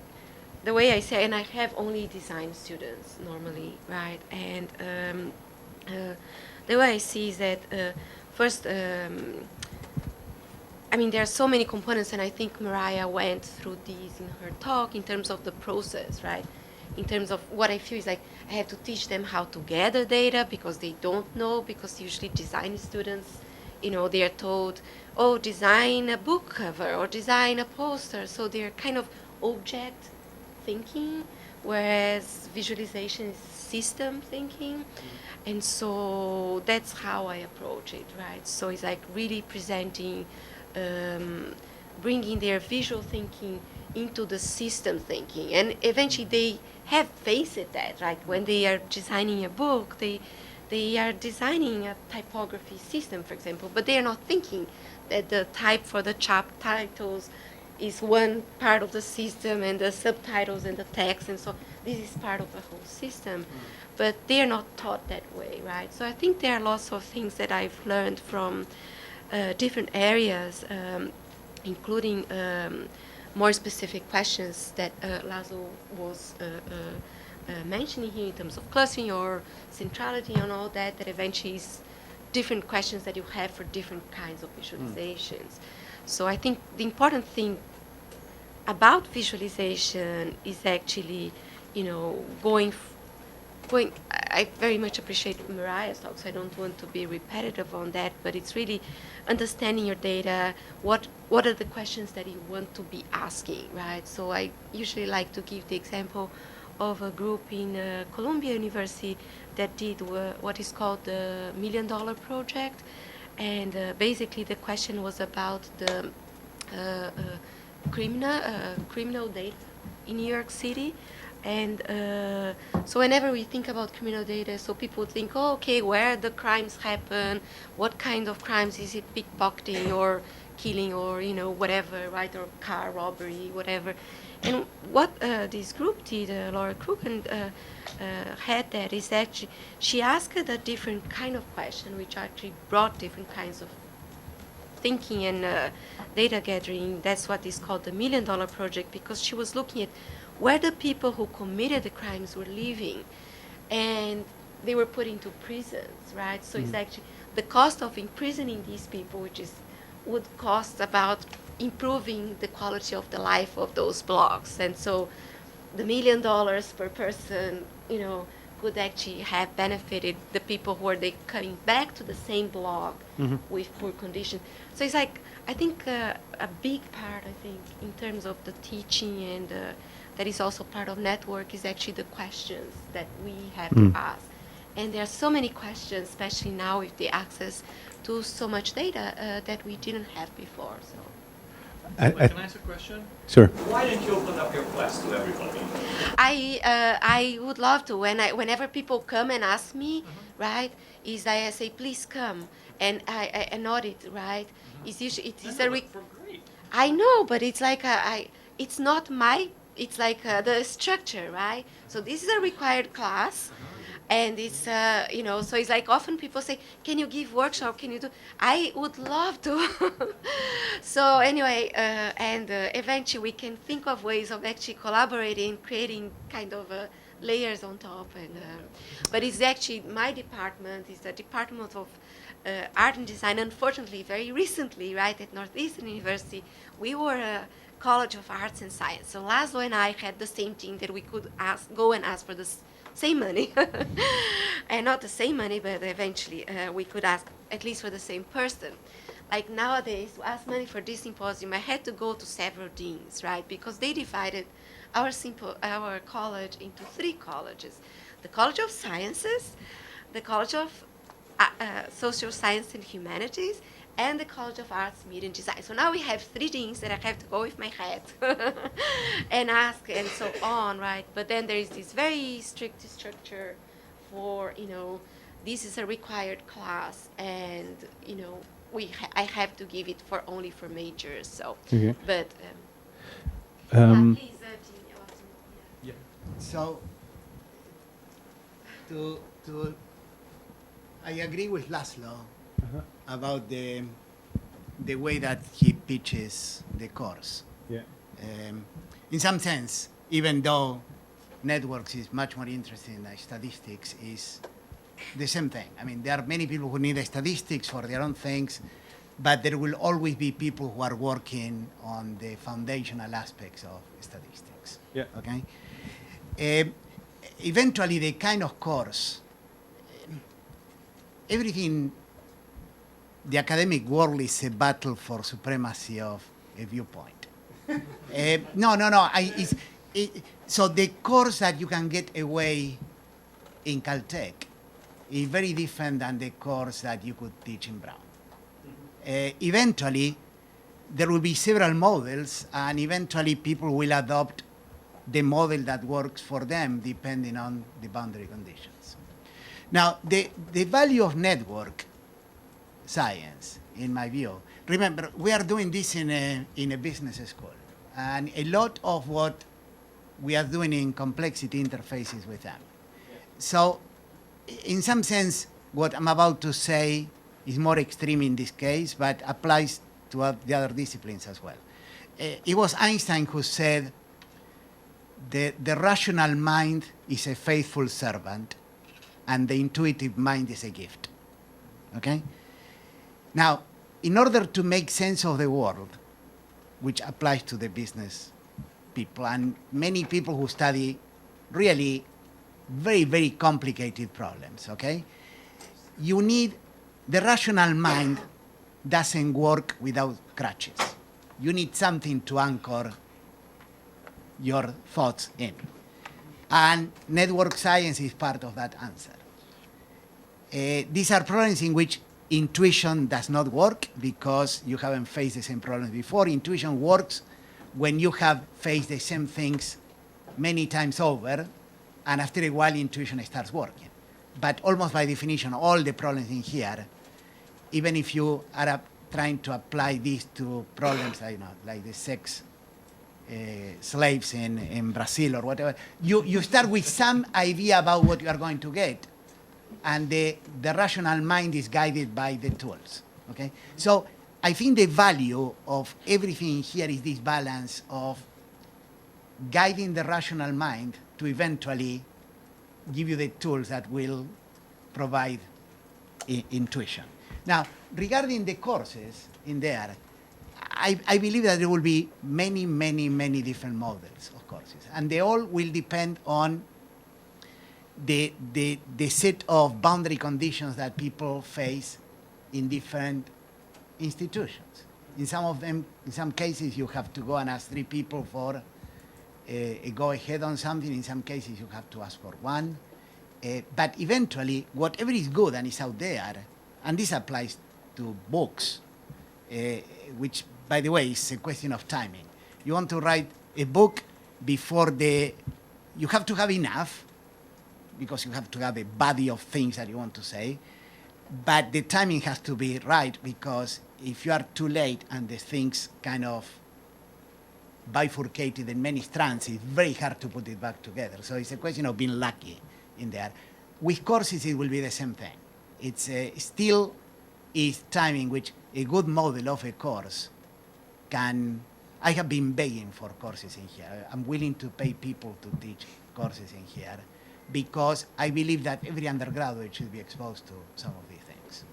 S6: I say, and I have only design students normally, right? And the way I see is that first, I mean, there are so many components, and I think Mariah went through these in her talk in terms of the process, right? In terms of what I feel is like I have to teach them how to gather data because they don't know, because usually design students, you know, they are told, oh, design a book cover or design a poster. So they're kind of object thinking, whereas visualization is system thinking. And so that's how I approach it, right? So it's like really presenting, bringing their visual thinking into the system thinking. And eventually they have faced that, right? When they are designing a book, they are designing a typography system, for example, but they are not thinking that the type for the titles is one part of the system, and the subtitles and the text, and so this is part of the whole system. But they are not taught that way, right? So I think there are lots of things that I've learned from different areas, including more specific questions that Laszlo was mentioning here in terms of clustering or centrality and all that, that eventually is different questions that you have for different kinds of visualizations. So I think the important thing about visualization is actually, you know, I very much appreciate Mariah's talk, so I don't want to be repetitive on that, but it's really understanding your data, what are the questions that you want to be asking, right? So I usually like to give the example of a group in Columbia University that did what is called the $1 Million Project. And basically the question was about the criminal data in New York City. And so whenever we think about criminal data, so people think, oh, okay, where the crimes happen, what kind of crimes, is it pickpocketing or killing or, you know, whatever, right, or car robbery, whatever. And what this group did, Laura Krugen had that, is that she asked a different kind of question, which actually brought different kinds of thinking and data gathering. That's what is called the $1 Million Project, because she was looking at where the people who committed the crimes were living, and they were put into prisons, right? So it's actually the cost of imprisoning these people, which would cost about improving the quality of the life of those blocks. And so the $1 million per person, you know, could actually have benefited the people who are coming back to the same block with poor conditions. So it's like, I think a big part, I think, in terms of the teaching and that is also part of network is actually the questions that we have to ask. And there are so many questions, especially now with the access to so much data that we didn't have before. So
S2: Can I ask a question?
S1: Sure.
S2: Why don't you open up your class to everybody?
S6: I would love to. Whenever people come and ask me, right, is I say please come and I note it, right. It's usually it is a
S2: For great.
S6: I know, but it's like it's not my. It's like the structure, right? So this is a required class, and it's so it's like often people say, "Can you give workshop? Can you do?" I would love to. So anyway, and eventually we can think of ways of actually collaborating, creating kind of layers on top, and but it's actually my department is the Department of Art and Design. Unfortunately, very recently, right at Northeastern University, we were a College of Arts and Science. So Laszlo and I had the same thing that we could go and ask for the same money, and not the same money, but eventually we could ask at least for the same person. Like nowadays, to ask money for this symposium, I had to go to several deans, right? Because they divided our college into 3 colleges: the College of Sciences, the College of Social Science and Humanities, and the College of Arts, Media and Design. So now we have 3 deans that I have to go with my head and ask and so on, right? But then there is this very strict structure for, this is a required class, and, I have to give it only for majors. So,
S1: Okay.
S6: but please, Jimmy,
S2: Yeah.
S3: So, to I agree with Laszlo about the way that he pitches the course.
S1: Yeah.
S3: In some sense, even though networks is much more interesting than statistics, is the same thing. I mean, there are many people who need statistics for their own things, but there will always be people who are working on the foundational aspects of statistics.
S1: Yeah.
S3: Okay. Eventually, the kind of course, everything, the academic world is a battle for supremacy of a viewpoint. So the course that you can get away in Caltech is very different than the course that you could teach in Brown. Eventually, there will be several models, and eventually people will adopt the model that works for them depending on the boundary conditions. Now, the value of network science, in my view, remember, we are doing this in a business school, and a lot of what we are doing in complexity interfaces with them. So, in some sense, what I'm about to say is more extreme in this case, but applies to the other disciplines as well. It was Einstein who said, the rational mind is a faithful servant, and the intuitive mind is a gift. Okay? Now, in order to make sense of the world, which applies to the business people and many people who study really very, very complicated problems, okay? You need, the rational mind doesn't work without crutches. You need something to anchor your thoughts in. And network science is part of that answer. These are problems in which intuition does not work because you haven't faced the same problems before. Intuition works when you have faced the same things many times over, and after a while, intuition starts working. But almost by definition, all the problems in here, even if you are trying to apply this to problems like the sex slaves in Brazil or whatever, you start with some idea about what you are going to get, and the rational mind is guided by the tools. Okay, so I think the value of everything here is this balance of guiding the rational mind to eventually give you the tools that will provide intuition. Now, regarding the courses in there, I believe that there will be many, many, many different models of courses, and they all will depend on the set of boundary conditions that people face in different institutions. In some of them, in some cases, you have to go and ask 3 people for a go-ahead on something. In some cases, you have to ask for 1. But eventually, whatever is good and is out there, and this applies to books, which by the way, it's a question of timing. You want to write a book before you have to have enough, because you have to have a body of things that you want to say, but the timing has to be right, because if you are too late and the things kind of bifurcated in many strands, it's very hard to put it back together. So it's a question of being lucky in there. With courses, it will be the same thing. It's still is timing, which a good model of a course can. I have been begging for courses in here. I'm willing to pay people to teach courses in here, because I believe that every undergraduate should be exposed to some of these things.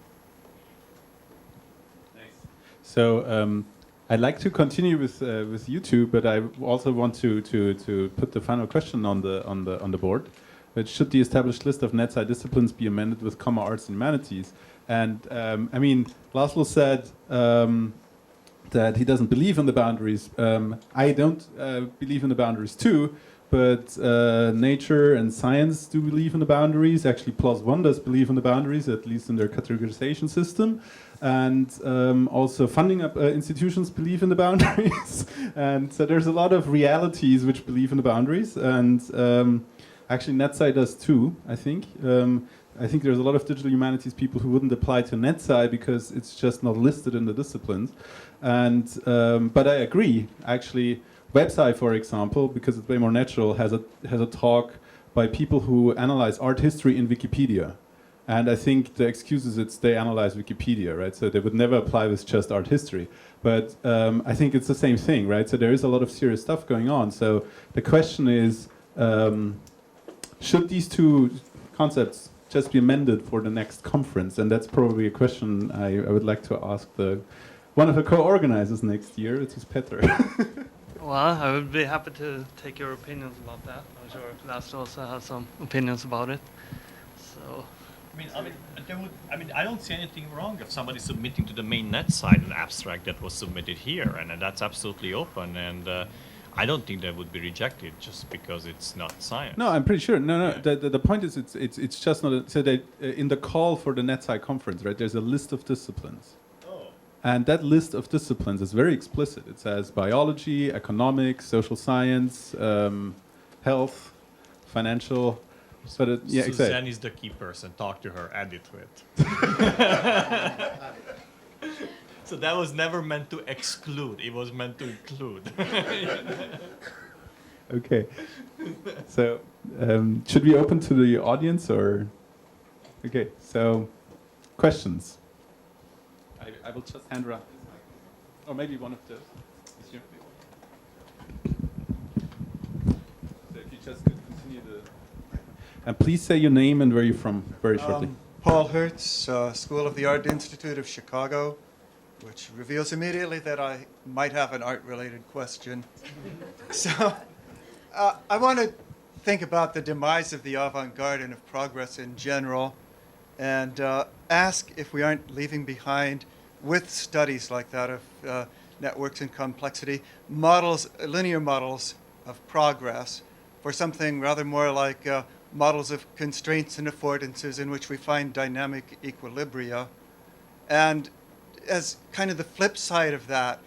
S1: So I'd like to continue with you two, but I also want to put the final question on the board. That should the established list of NetSci disciplines be amended with comma arts and humanities? And I mean, Laszlo said that he doesn't believe in the boundaries. I don't believe in the boundaries too, but nature and science do believe in the boundaries. Actually, +1 does believe in the boundaries, at least in their categorization system. And also funding institutions believe in the boundaries. And so there's a lot of realities which believe in the boundaries. And actually, NetSci does too, I think. I think there's a lot of digital humanities people who wouldn't apply to NetSci because it's just not listed in the disciplines. And but I agree, actually, WebSci, for example, because it's way more natural, has a talk by people who analyze art history in Wikipedia. And I think the excuse is they analyze Wikipedia, right? So they would never apply with just art history. But I think it's the same thing, right? So there is a lot of serious stuff going on. So the question is, should these two concepts just be amended for the next conference? And that's probably a question I would like to ask one of the co-organizers next year, which is Petr.
S5: Well, I would be happy to take your opinions about that. I'm sure Laszlo also has some opinions about it. So,
S2: I don't see anything wrong if somebody's submitting to the main net site an abstract that was submitted here, and that's absolutely open. And I don't think that would be rejected just because it's not science.
S1: No, I'm pretty sure. No.
S2: Yeah.
S1: The point is, it's just not. So that in the call for the NetSci conference, right? There's a list of disciplines. And that list of disciplines is very explicit. It says biology, economics, social science, health, financial. So that, yeah,
S2: Suzanne
S1: exactly.
S2: is the key person. Talk to her. Add it to it. So that was never meant to exclude. It was meant to include.
S1: Okay. So should we open to the audience or? Okay. So questions. I will just hand around this mic. Or maybe one of those. Is here. So if you just could continue and please say your name and where you're from very shortly.
S7: Paul Hertz, School of the Art Institute of Chicago, which reveals immediately that I might have an art-related question. So I want to think about the demise of the avant-garde and of progress in general, and ask if we aren't leaving behind, with studies like that of networks and complexity, models, linear models of progress for something rather more like models of constraints and affordances in which we find dynamic equilibria. And as kind of the flip side of that,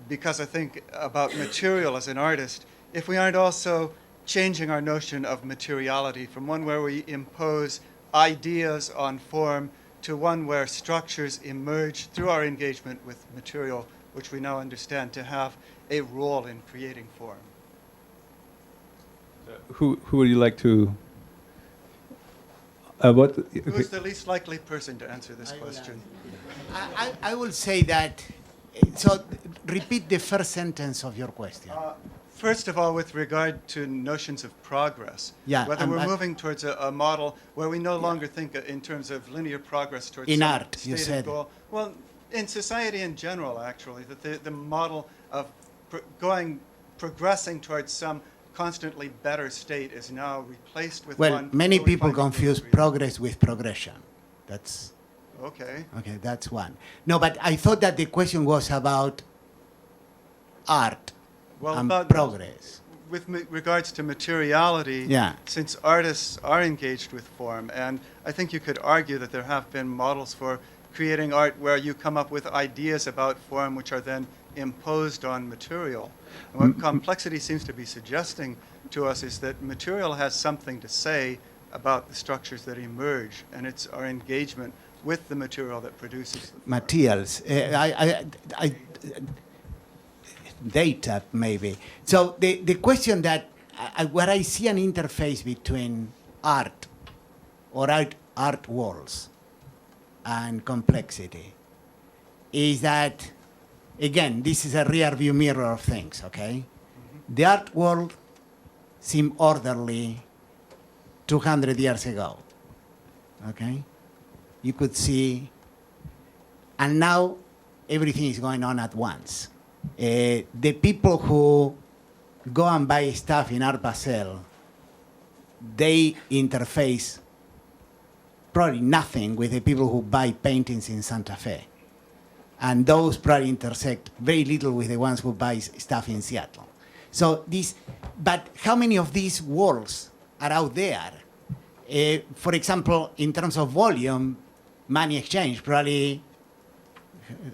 S7: because I think about material as an artist, if we aren't also changing our notion of materiality from one where we impose ideas on form to one where structures emerge through our engagement with material, which we now understand to have a role in creating form.
S1: Who would you like to? What?
S7: Who is the least likely person to answer this question?
S3: I will say that. So repeat the first sentence of your question.
S7: First of all, with regard to notions of progress,
S3: Yeah,
S7: whether we're moving towards a model where we no longer think in terms of linear progress towards
S3: In
S7: some
S3: art, you
S7: stated
S3: said.
S7: goal. Well, in society in general, actually, that the model of progressing towards some constantly better state is now replaced with
S3: Well,
S7: one.
S3: many
S7: where we
S3: people
S7: find
S3: confuse
S7: equilibrium.
S3: progress with progression. That's
S7: Okay.
S3: okay. That's one. No, but I thought that the question was about art
S7: Well,
S3: and
S7: about
S3: progress.
S7: with regards to materiality,
S3: Yeah.
S7: since artists are engaged with form, and I think you could argue that there have been models for creating art where you come up with ideas about form which are then imposed on material. And what complexity seems to be suggesting to us is that material has something to say about the structures that emerge, and it's our engagement with the material that produces the form.
S3: Materials. Data, maybe. So the question that where I see an interface between art or art walls and complexity is that, again, this is a rear view mirror of things, okay? The art world seemed orderly 200 years ago, okay? You could see, and now everything is going on at once. The people who go and buy stuff in Art Basel, they interface probably nothing with the people who buy paintings in Santa Fe. And those probably intersect very little with the ones who buy stuff in Seattle. So but how many of these worlds are out there? For example, in terms of volume, money exchange, probably,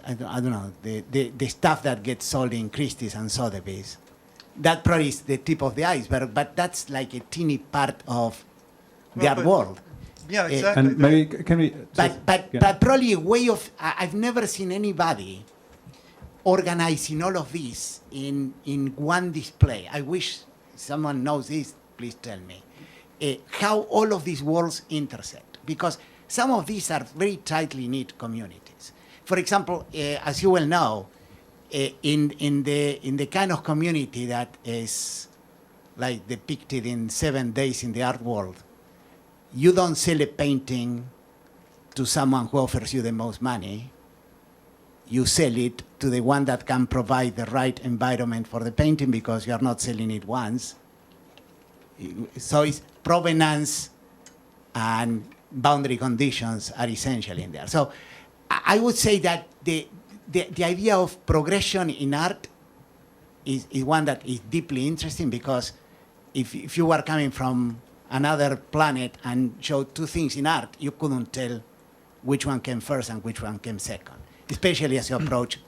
S3: I don't know, the stuff that gets sold in Christie's and Sotheby's, that probably is the tip of the iceberg, but that's like a teeny part of the art world.
S7: Yeah, exactly.
S1: And maybe can we?
S3: But probably a way of, I've never seen anybody organizing all of this in one display. I wish someone knows this, please tell me. How all of these worlds intersect, because some of these are very tightly knit communities. For example, as you well know, in the kind of community that is like depicted in 7 Days in the Art World, you don't sell a painting to someone who offers you the most money. You sell it to the one that can provide the right environment for the painting, because you are not selling it once. So it's provenance and boundary conditions are essential in there. So I would say that the idea of progression in art is one that is deeply interesting, because if you were coming from another planet and showed two things in art, you couldn't tell which one came first and which one came second, especially as you approach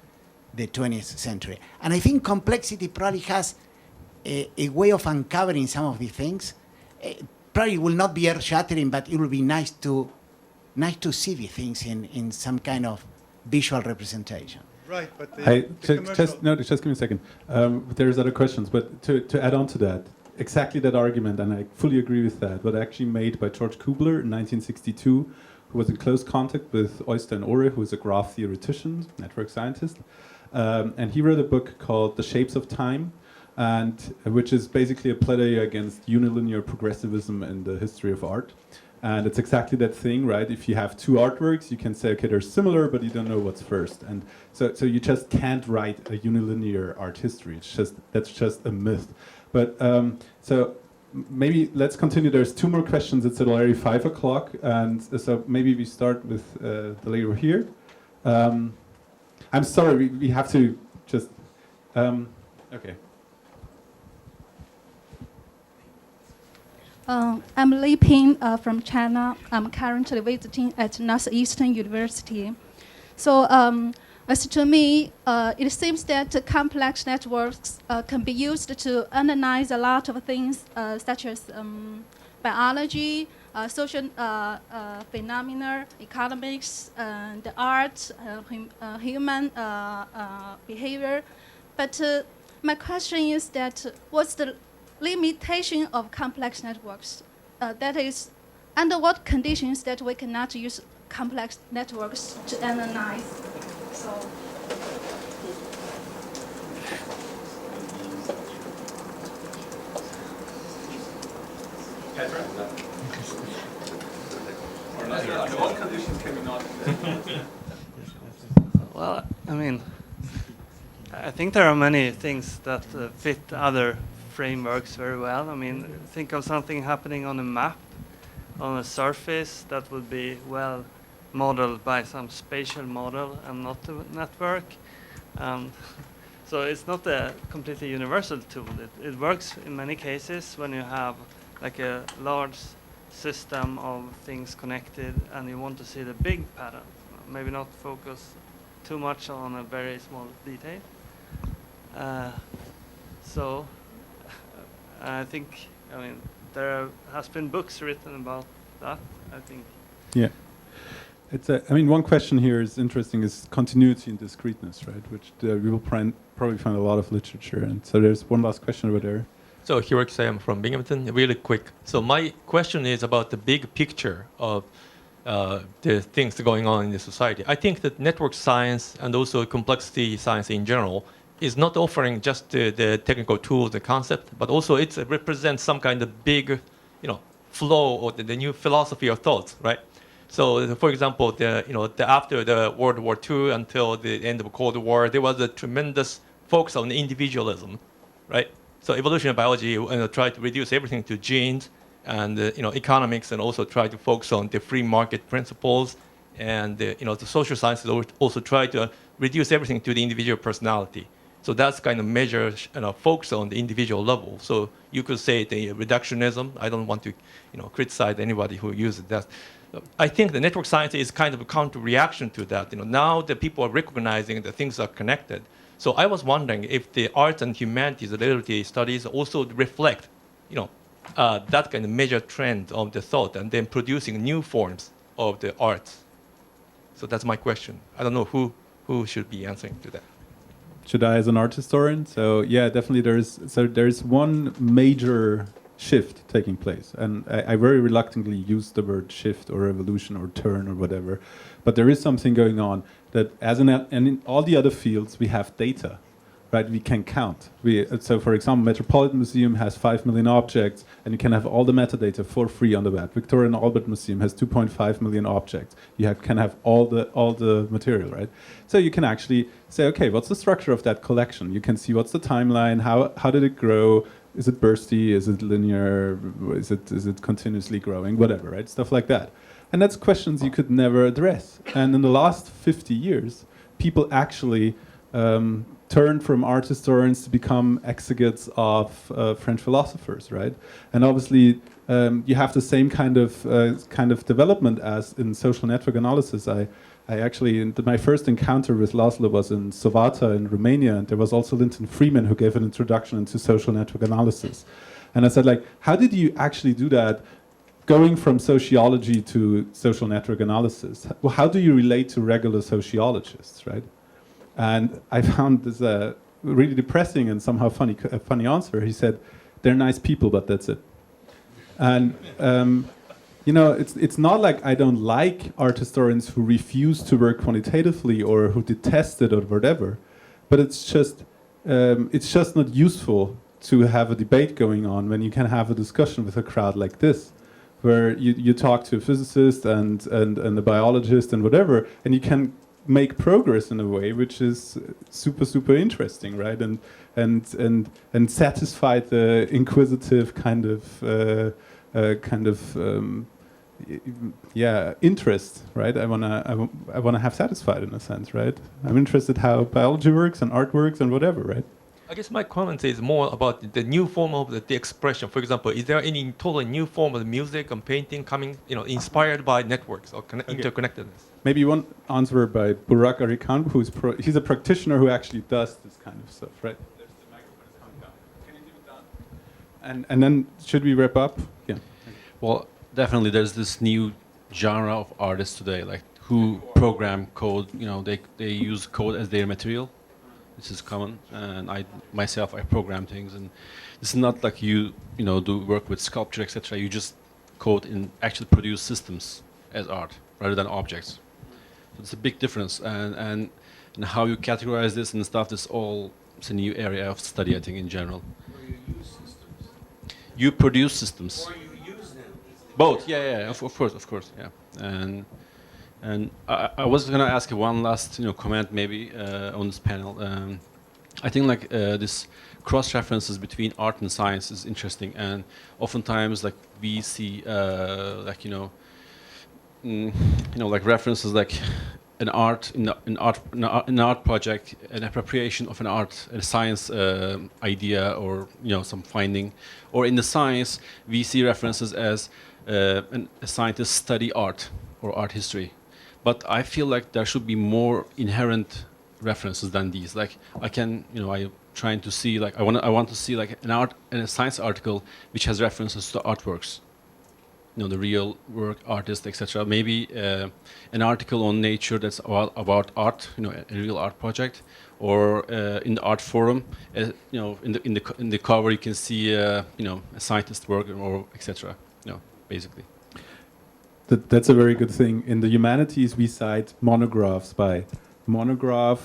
S3: the 20th century. And I think complexity probably has a way of uncovering some of these things. Probably will not be earth-shattering, but it will be nice to see the things in some kind of visual representation.
S7: Right, but
S1: Just give me a second. There's other questions, but to add on to that, exactly that argument, and I fully agree with that, but actually made by George Kubler in 1962, who was in close contact with Oyster and Ore, who is a graph theoretician, network scientist, and he wrote a book called The Shapes of Time, and which is basically a play against unilinear progressivism in the history of art. And it's exactly that thing, right? If you have two artworks, you can say, okay, they're similar, but you don't know what's first. And so you just can't write a unilinear art history. That's just a myth. But so maybe let's continue. There's two more questions. It's already 5 o'clock, and so maybe we start with the lady here. I'm sorry, we have to just okay.
S8: I'm Li Ping from China. I'm currently visiting at Northeastern University. So as to me, it seems that complex networks can be used to analyze a lot of things, such as biology, social phenomena, economics, and art, human behavior. But my question is that what's the limitation of complex networks? That is, under what conditions that we cannot use complex networks to analyze? So.
S1: Under what conditions can we not?
S5: Well, I mean, I think there are many things that fit other frameworks very well. I mean, think of something happening on a map, on a surface that would be well modeled by some spatial model and not a network. So it's not a completely universal tool. It works in many cases when you have like a large system of things connected and you want to see the big pattern. Maybe not focus too much on a very small detail. So I think, I mean, there has been books written about that, I think.
S1: Yeah. I mean, one question here is interesting is continuity and discreteness, right? Which we will probably find a lot of literature. And so there's one last question over there.
S9: So Hiroki Sam from Binghamton, really quick. So my question is about the big picture of the things going on in the society. I think that network science and also complexity science in general is not offering just the technical tools, the concept, but also it represents some kind of big, flow or the new philosophy of thoughts, right? So, for example, after the World War II until the end of the Cold War, there was a tremendous focus on individualism, right? So, evolutionary biology tried to reduce everything to genes, and economics, and also try to focus on the free market principles, and the social sciences also try to reduce everything to the individual personality. So that's kind of measure focus on the individual level. So you could say the reductionism. I don't want to criticize anybody who uses that. I think the network science is kind of a counter-reaction to that. Now that people are recognizing that things are connected. So I was wondering if the arts and humanities literary studies also reflect, that kind of major trend of the thought, and then producing new forms of the arts. So that's my question. I don't know who should be answering to that.
S1: Should I, as an art historian? So yeah, definitely there's one major shift taking place, and I very reluctantly use the word shift or revolution or turn or whatever, but there is something going on that, and in all the other fields, we have data, right? We can count. So for example, Metropolitan Museum has 5 million objects, and you can have all the metadata for free on the web. Victoria and Albert Museum has 2.5 million objects. You can have all the material, right? So you can actually say, okay, what's the structure of that collection? You can see what's the timeline, how did it grow? Is it bursty? Is it linear? Is it continuously growing? Whatever, right? Stuff like that. And that's questions you could never address. And in the last 50 years, people actually turned from art historians to become exegetes of French philosophers, right? And obviously, you have the same kind of development as in social network analysis. I actually, my first encounter with Laszlo was in Sovata in Romania, and there was also Linton Freeman who gave an introduction into social network analysis. And I said, like, how did you actually do that, going from sociology to social network analysis? Well, how do you relate to regular sociologists, right? And I found this really depressing and somehow funny answer. He said, they're nice people, but that's it. And it's not like I don't like art historians who refuse to work quantitatively or who detest it or whatever, but it's just not useful to have a debate going on when you can have a discussion with a crowd like this, where you talk to a physicist and a biologist and whatever, and you can make progress in a way which is super interesting, right? And satisfy the inquisitive kind of interest, right? I wanna have satisfied in a sense, right? I'm interested how biology works and art works and whatever, right?
S9: I guess my comment is more about the new form of the expression. For example, is there any totally new form of music and painting coming, inspired by networks or interconnectedness?
S1: Maybe one answer by Burak Arikan, he's a practitioner who actually does this kind of stuff, right? There's the microphone is coming down. Can you leave it down? And then should we wrap up? Yeah.
S10: Well, definitely there's this new genre of artists today, like who program code. They use code as their material. This is common, and I program things, and this is not like you do work with sculpture, etc. You just code and actually produce systems as art rather than objects. So it's a big difference, and how you categorize this and stuff. It's a new area of study, I think, in general.
S11: Or you use systems.
S10: You produce systems.
S11: Or you use them.
S10: Both, yeah, of course, yeah. And I was going to ask one last comment maybe on this panel. I think this cross references between art and science is interesting, and oftentimes we see references like an art project, an appropriation of an art, a science idea, or some finding, or in the science we see references as a scientist study art or art history. But I feel like there should be more inherent references than these. Like I trying to see like I want to see like a science article which has references to artworks, you know, the real work, artist, etc. Maybe an article on Nature that's about art, you know, a real art project, or in the art forum, you know, in the cover you can see you know, a scientist work or etc. You know, basically.
S1: That's a very good thing. In the humanities, we cite monographs by monograph,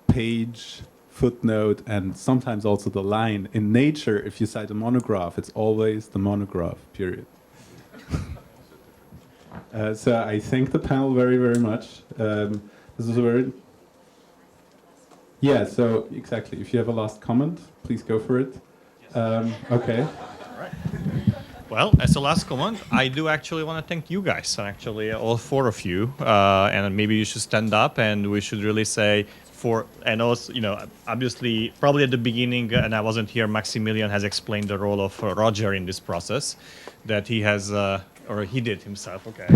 S1: page, footnote, and sometimes also the line. In Nature, if you cite a monograph, it's always the monograph, period. So I thank the panel very, very much. This was a very... Yeah, so exactly. If you have a last comment, please go for it. Okay.
S2: Well, as a last comment, I do actually want to thank you guys, and actually all four of you. And maybe you should stand up, and we should really say and also, you know, obviously, probably at the beginning, and I wasn't here, Maximilian has explained the role of Roger in this process, that he has, or he did himself, okay.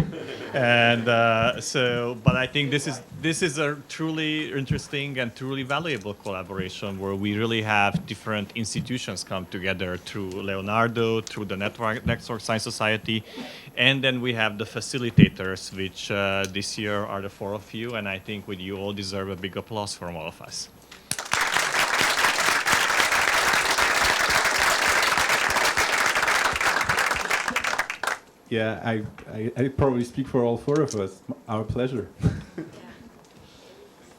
S2: And but I think this is a truly interesting and truly valuable collaboration where we really have different institutions come together through Leonardo, through the Network Science Society, and then we have the facilitators, which this year are the four of you, and I think you all deserve a big applause from all of us.
S1: Yeah, I probably speak for all four of us. Our pleasure.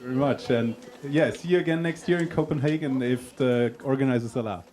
S1: Very much. And yeah, see you again next year in Copenhagen if the organizers allow.